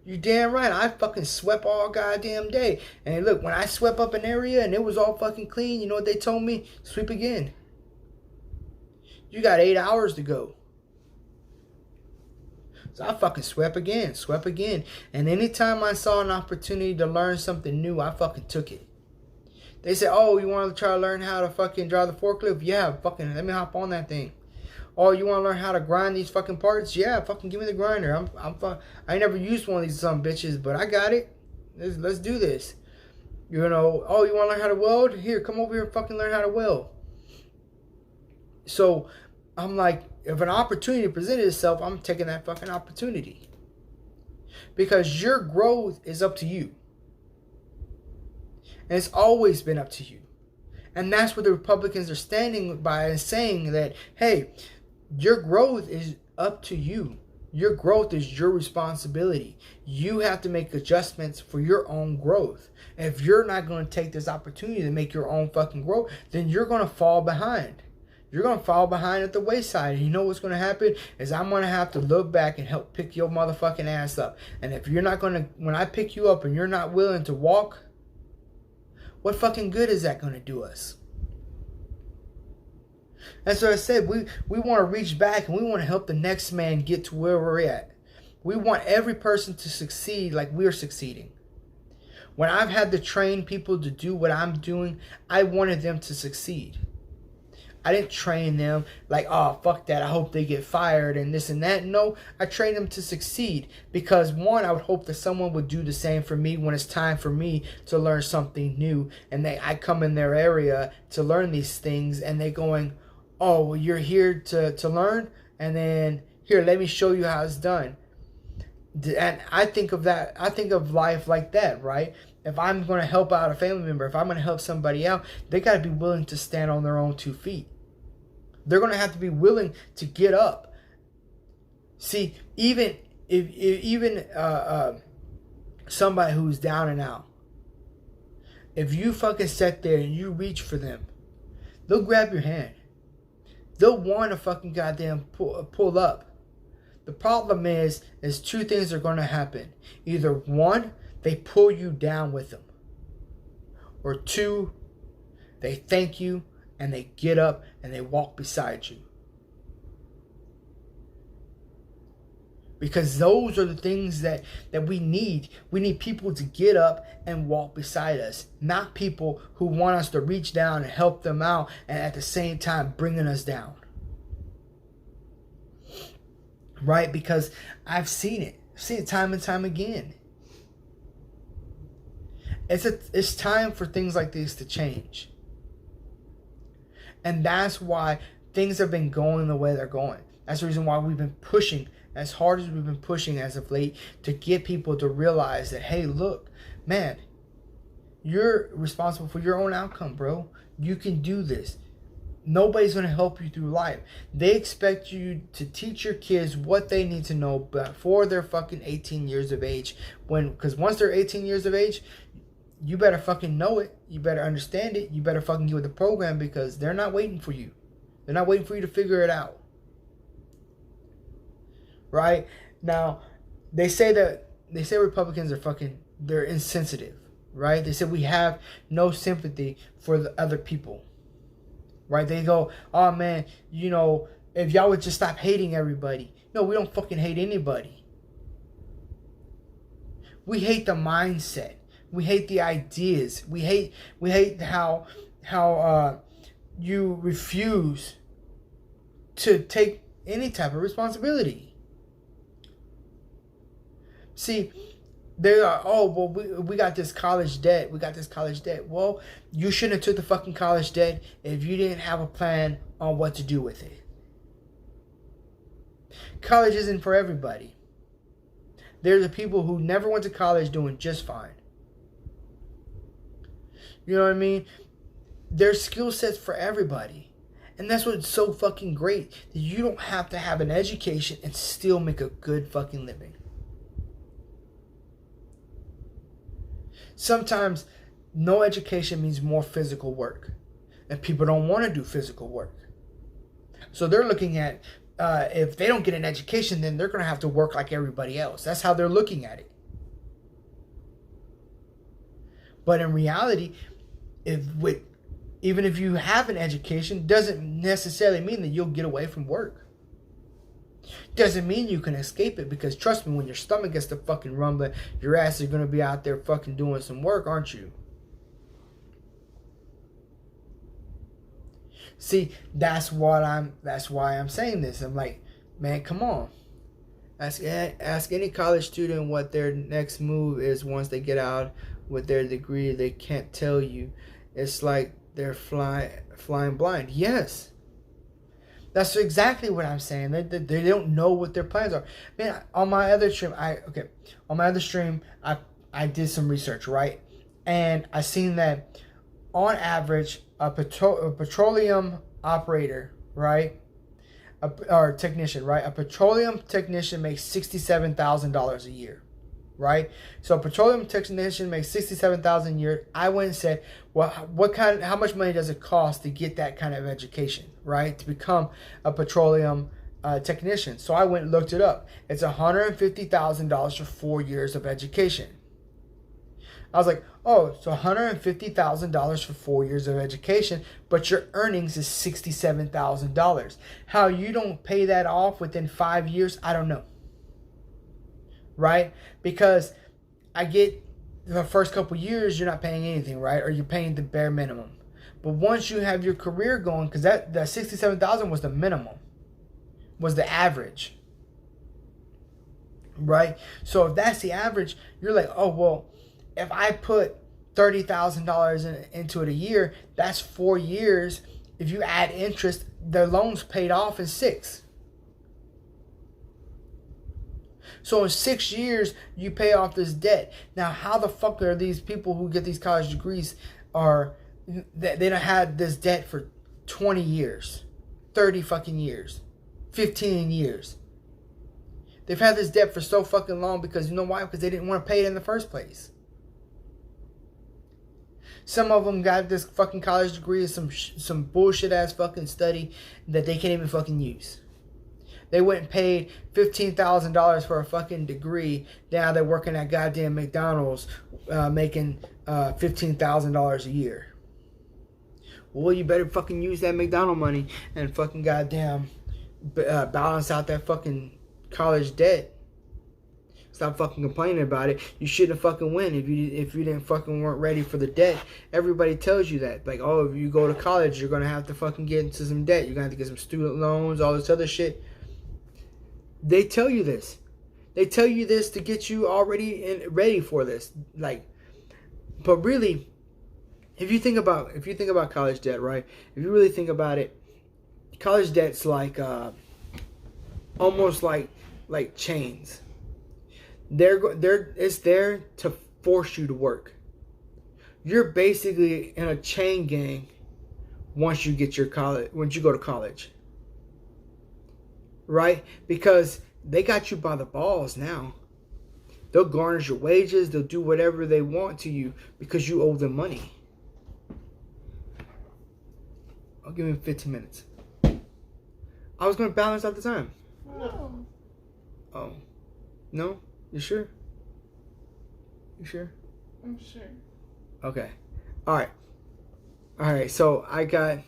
You damn right. I fucking swept all goddamn day. And look, when I swept up an area and it was all fucking clean, you know what they told me? Sweep again. You got 8 hours to go. So I fucking swept again. And anytime I saw an opportunity to learn something new, I fucking took it. They said, oh, you want to try to learn how to fucking drive the forklift? Yeah, fucking let me hop on that thing. Oh, you want to learn how to grind these fucking parts? Yeah, fucking give me the grinder. I never used one of these some bitches, but I got it. Let's do this. You know, oh, you want to learn how to weld? Here, come over here and fucking learn how to weld. So, I'm like, if an opportunity presented itself, I'm taking that fucking opportunity. Because your growth is up to you. And it's always been up to you. And that's what the Republicans are standing by and saying that, hey, your growth is up to you. Your growth is your responsibility. You have to make adjustments for your own growth. And if you're not going to take this opportunity to make your own fucking growth, then you're going to fall behind. You're going to fall behind at the wayside. And you know what's going to happen is I'm going to have to look back and help pick your motherfucking ass up. And if you're not going to, when I pick you up and you're not willing to walk, what fucking good is that going to do us? And so I said, we want to reach back and we want to help the next man get to where we're at. We want every person to succeed like we're succeeding. When I've had to train people to do what I'm doing, I wanted them to succeed. I didn't train them like, oh, fuck that, I hope they get fired and this and that. No, I trained them to succeed because, one, I would hope that someone would do the same for me when it's time for me to learn something new. And I come in their area to learn these things and they going, oh, well, you're here to learn? And then, here, let me show you how it's done. And I think of that, I think of life like that, right? If I'm going to help out a family member, if I'm going to help somebody out, they got to be willing to stand on their own 2 feet. They're going to have to be willing to get up. See, even somebody who's down and out, if you fucking sit there and you reach for them, they'll grab your hand. They'll want to fucking goddamn pull up. The problem is 2 things are going to happen. Either 1, they pull you down with them. Or 2, they thank you and they get up and they walk beside you. Because those are the things that we need. We need people to get up and walk beside us. Not people who want us to reach down and help them out and at the same time bringing us down. Right? Because I've seen it. I've seen it time and time again. It's time for things like this to change. And that's why things have been going the way they're going. That's the reason why we've been pushing as hard as we've been pushing as of late to get people to realize that, hey, look, man, you're responsible for your own outcome, bro. You can do this. Nobody's going to help you through life. They expect you to teach your kids what they need to know before they're fucking 18 years of age. Because once they're 18 years of age, you better fucking know it. You better understand it. You better fucking get with the program because they're not waiting for you. They're not waiting for you to figure it out. Right? Now, they say Republicans are they're insensitive. Right? They say we have no sympathy for the other people. Right? They go, oh man, you know, if y'all would just stop hating everybody. No, we don't fucking hate anybody. We hate the mindset. We hate the ideas. We hate how you refuse to take any type of responsibility. See, they are, oh, well, we got this college debt. We got this college debt. Well, you shouldn't have took the fucking college debt if you didn't have a plan on what to do with it. College isn't for everybody. There's the people who never went to college doing just fine. You know what I mean? There's skill sets for everybody. And that's what's so fucking great. That you don't have to have an education and still make a good fucking living. Sometimes no education means more physical work. And people don't want to do physical work. So they're looking at, if they don't get an education, then they're going to have to work like everybody else. That's how they're looking at it. But in reality, even if you have an education, doesn't necessarily mean that you'll get away from work. Doesn't mean you can escape it, because trust me, when your stomach gets to fucking rumbling, your ass is going to be out there fucking doing some work, aren't you? See, that's why I'm saying this. I'm like, man, come on. Ask any college student what their next move is once they get out with their degree. They can't tell you. It's like they're flying blind. Yes. That's exactly what I'm saying. They don't know what their plans are. Man, on my other stream, I did some research, right? And I seen that on average, a petroleum operator, right? Or technician, right? A petroleum technician makes $67,000 a year, right? So a petroleum technician makes $67,000 a year. I went and said, well, how much money does it cost to get that kind of education, right? To become a petroleum technician. So I went and looked it up. It's $150,000 for 4 years of education. I was like, oh, so $150,000 for 4 years of education, but your earnings is $67,000. How you don't pay that off within 5 years, I don't know. Right? Because I get the first couple years, you're not paying anything, right? Or you're paying the bare minimum. But once you have your career going, because that $67,000 was the minimum, was the average. Right? So if that's the average, you're like, oh, well, if I put $30,000 into it a year, that's 4 years. If you add interest, the loan's paid off in 6. So in 6 years, you pay off this debt. Now, how the fuck are these people who get these college degrees they don't have this debt for 20 years, 30 fucking years, 15 years? They've had this debt for so fucking long because you know why? Because they didn't want to pay it in the first place. Some of them got this fucking college degree, some bullshit ass fucking study that they can't even fucking use. They went and paid $15,000 for a fucking degree. Now they're working at goddamn McDonald's, making $15,000 a year. Well, you better fucking use that McDonald money and fucking goddamn balance out that fucking college debt. Stop fucking complaining about it. You shouldn't fucking win if you didn't fucking weren't ready for the debt. Everybody tells you that. Like, oh, if you go to college, you're gonna have to fucking get into some debt. You're gonna have to get some student loans, all this other shit. They tell you this. They tell you this to get you already ready for this. Like, but really, if you think about college debt, right? If you really think about it, college debt's like almost like chains. It's there to force you to work. You're basically in a chain gang once you go to college. Right? Because they got you by the balls now. They'll garnish your wages, they'll do whatever they want to you because you owe them money. I'll give him 15 minutes. I was gonna balance out the time. No. Oh. No? You sure? You sure? I'm sure. Okay. Alright. Alright, so I got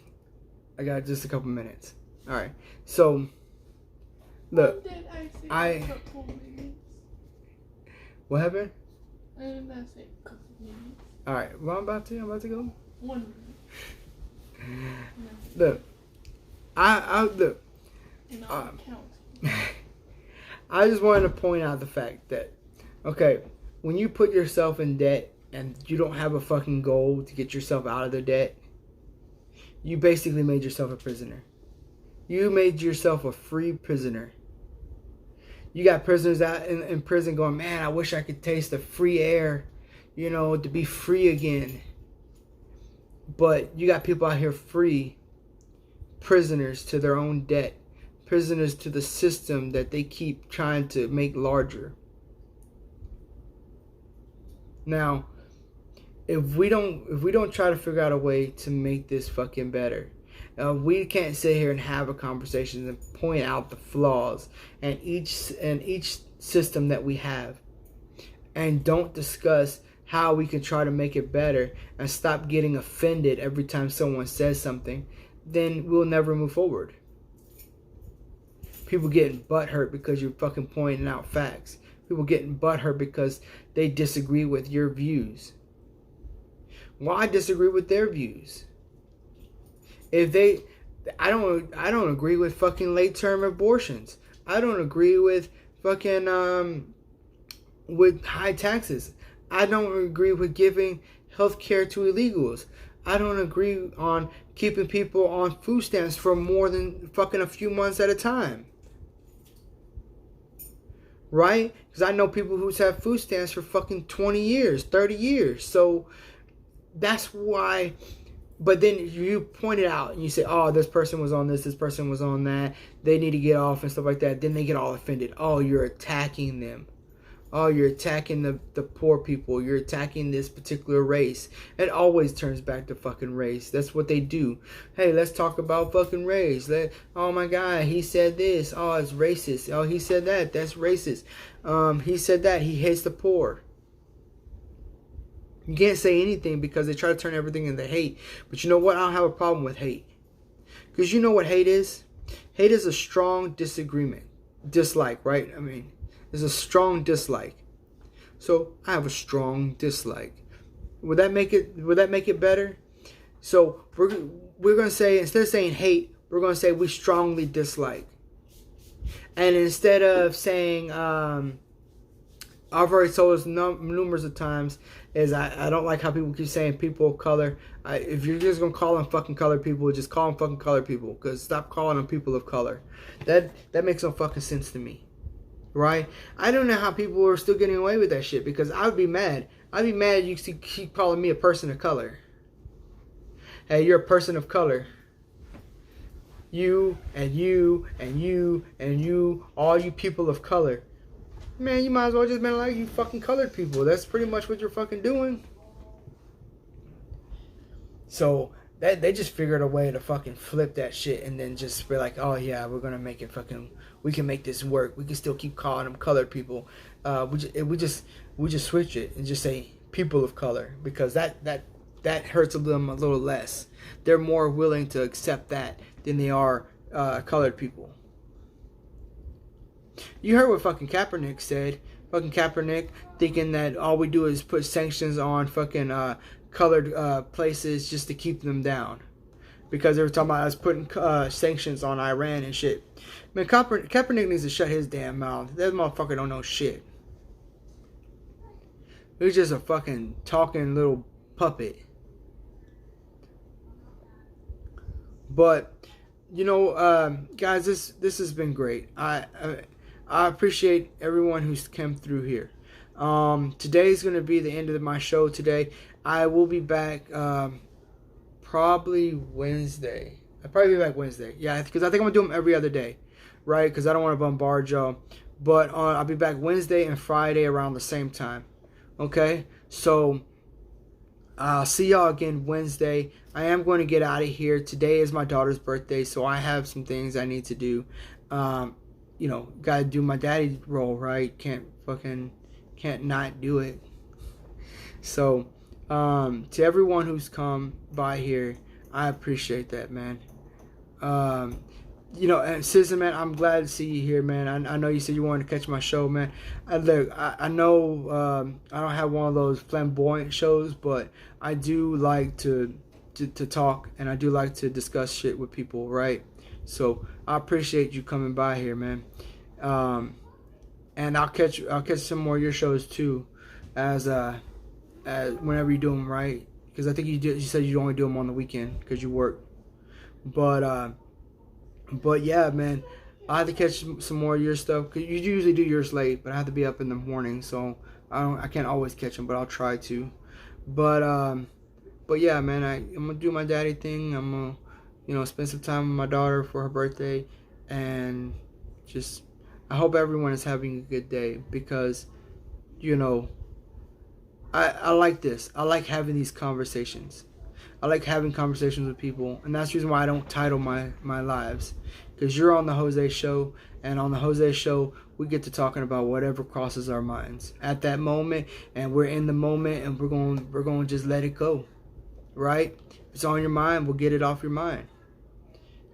just a couple minutes. Alright. So look. Did I say I a couple minutes? What happened? I did not say a couple minutes. Alright, well I'm about to go. 1 minute. Look. I look. And I'm counting. I just wanted to point out the fact that, okay, when you put yourself in debt and you don't have a fucking goal to get yourself out of the debt, you basically made yourself a prisoner. You made yourself a free prisoner. You got prisoners out in prison going, man, I wish I could taste the free air, to be free again. But you got people out here free, prisoners to their own debt, prisoners to the system that they keep trying to make larger. Now, if we don't try to figure out a way to make this fucking better, we can't sit here and have a conversation and point out the flaws and each system that we have, and don't discuss how we can try to make it better and stop getting offended every time someone says something, then we'll never move forward. People getting butthurt because you're fucking pointing out facts. People getting butthurt because they disagree with your views. Why disagree with their views? I don't agree with fucking late term abortions. I don't agree with fucking with high taxes. I don't agree with giving health care to illegals. I don't agree on keeping people on food stamps for more than fucking a few months at a time. Right? Because I know people who's had food stamps for fucking 20 years, 30 years. So that's why. But then you point it out and you say, oh, this person was on this person was on that. They need to get off and stuff like that. Then they get all offended. Oh, you're attacking them. Oh, you're attacking the poor people. You're attacking this particular race. It always turns back to fucking race. That's what they do. Hey, let's talk about fucking race. Oh my God, he said this. Oh, it's racist. Oh, he said that. That's racist. He said that. He hates the poor. You can't say anything because they try to turn everything into hate. But you know what? I don't have a problem with hate. Because you know what hate is? Hate is a strong disagreement. Dislike, right? I mean, it's a strong dislike. So I have a strong dislike. Would that make it better? So we're gonna say, instead of saying hate, we're gonna say we strongly dislike. And instead of saying I've already told us numerous of times is I don't like how people keep saying people of color. If you're just gonna call them fucking colored people, just call them fucking colored people. Because stop calling them people of color. That makes no fucking sense to me, right? I don't know how people are still getting away with that shit. Because I would be mad. I'd be mad you keep calling me a person of color. Hey, you're a person of color. You and you and you and you, all you people of color. Man, you might as well just been like you fucking colored people. That's pretty much what you're fucking doing. So they just figured a way to fucking flip that shit and then just be like, oh yeah, we're gonna make it fucking. We can make this work. We can still keep calling them colored people. We just switch it and just say people of color because that hurts them a little less. They're more willing to accept that than they are colored people. You heard what fucking Kaepernick said. Fucking Kaepernick thinking that all we do is put sanctions on fucking colored places just to keep them down. Because they were talking about us putting sanctions on Iran and shit. Man, Kaepernick needs to shut his damn mouth. That motherfucker don't know shit. He's just a fucking talking little puppet. But, you know, guys, this has been great. I appreciate everyone who's come through here. Today's going to be the end of my show today. I will be back probably Wednesday. I'll probably be back Wednesday. Yeah, because I think I'm going to do them every other day. Right? Because I don't want to bombard y'all. But I'll be back Wednesday and Friday around the same time. Okay? So, I'll see y'all again Wednesday. I am going to get out of here. Today is my daughter's birthday, so I have some things I need to do. You know, gotta do my daddy role, right? Can't not do it. So, to everyone who's come by here, I appreciate that, man. You know, and Citizen, man, I'm glad to see you here, man. I know you said you wanted to catch my show, man. Look, I know I don't have one of those flamboyant shows, but I do like to talk, and I do like to discuss shit with people, right? So I appreciate you coming by here, man. And I'll catch some more of your shows too, as whenever you do them, right? Because I think you said you only do them on the weekend because you work. But yeah, man, I have to catch some more of your stuff. Cause you usually do yours late, but I have to be up in the morning, so I can't always catch them, but I'll try to. But yeah, man, I'm gonna do my daddy thing. I'm gonna spend some time with my daughter for her birthday, and just I hope everyone is having a good day, because I like this. I like having these conversations. I like having conversations with people, and that's the reason why I don't title my lives, because you're on the Jose Show, and on the Jose Show we get to talking about whatever crosses our minds at that moment, and we're in the moment, and we're going to just let it go, right? If it's on your mind, we'll get it off your mind.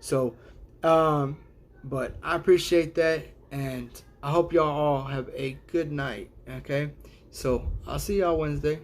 So, but I appreciate that, and I hope y'all all have a good night. Okay, so I'll see y'all Wednesday.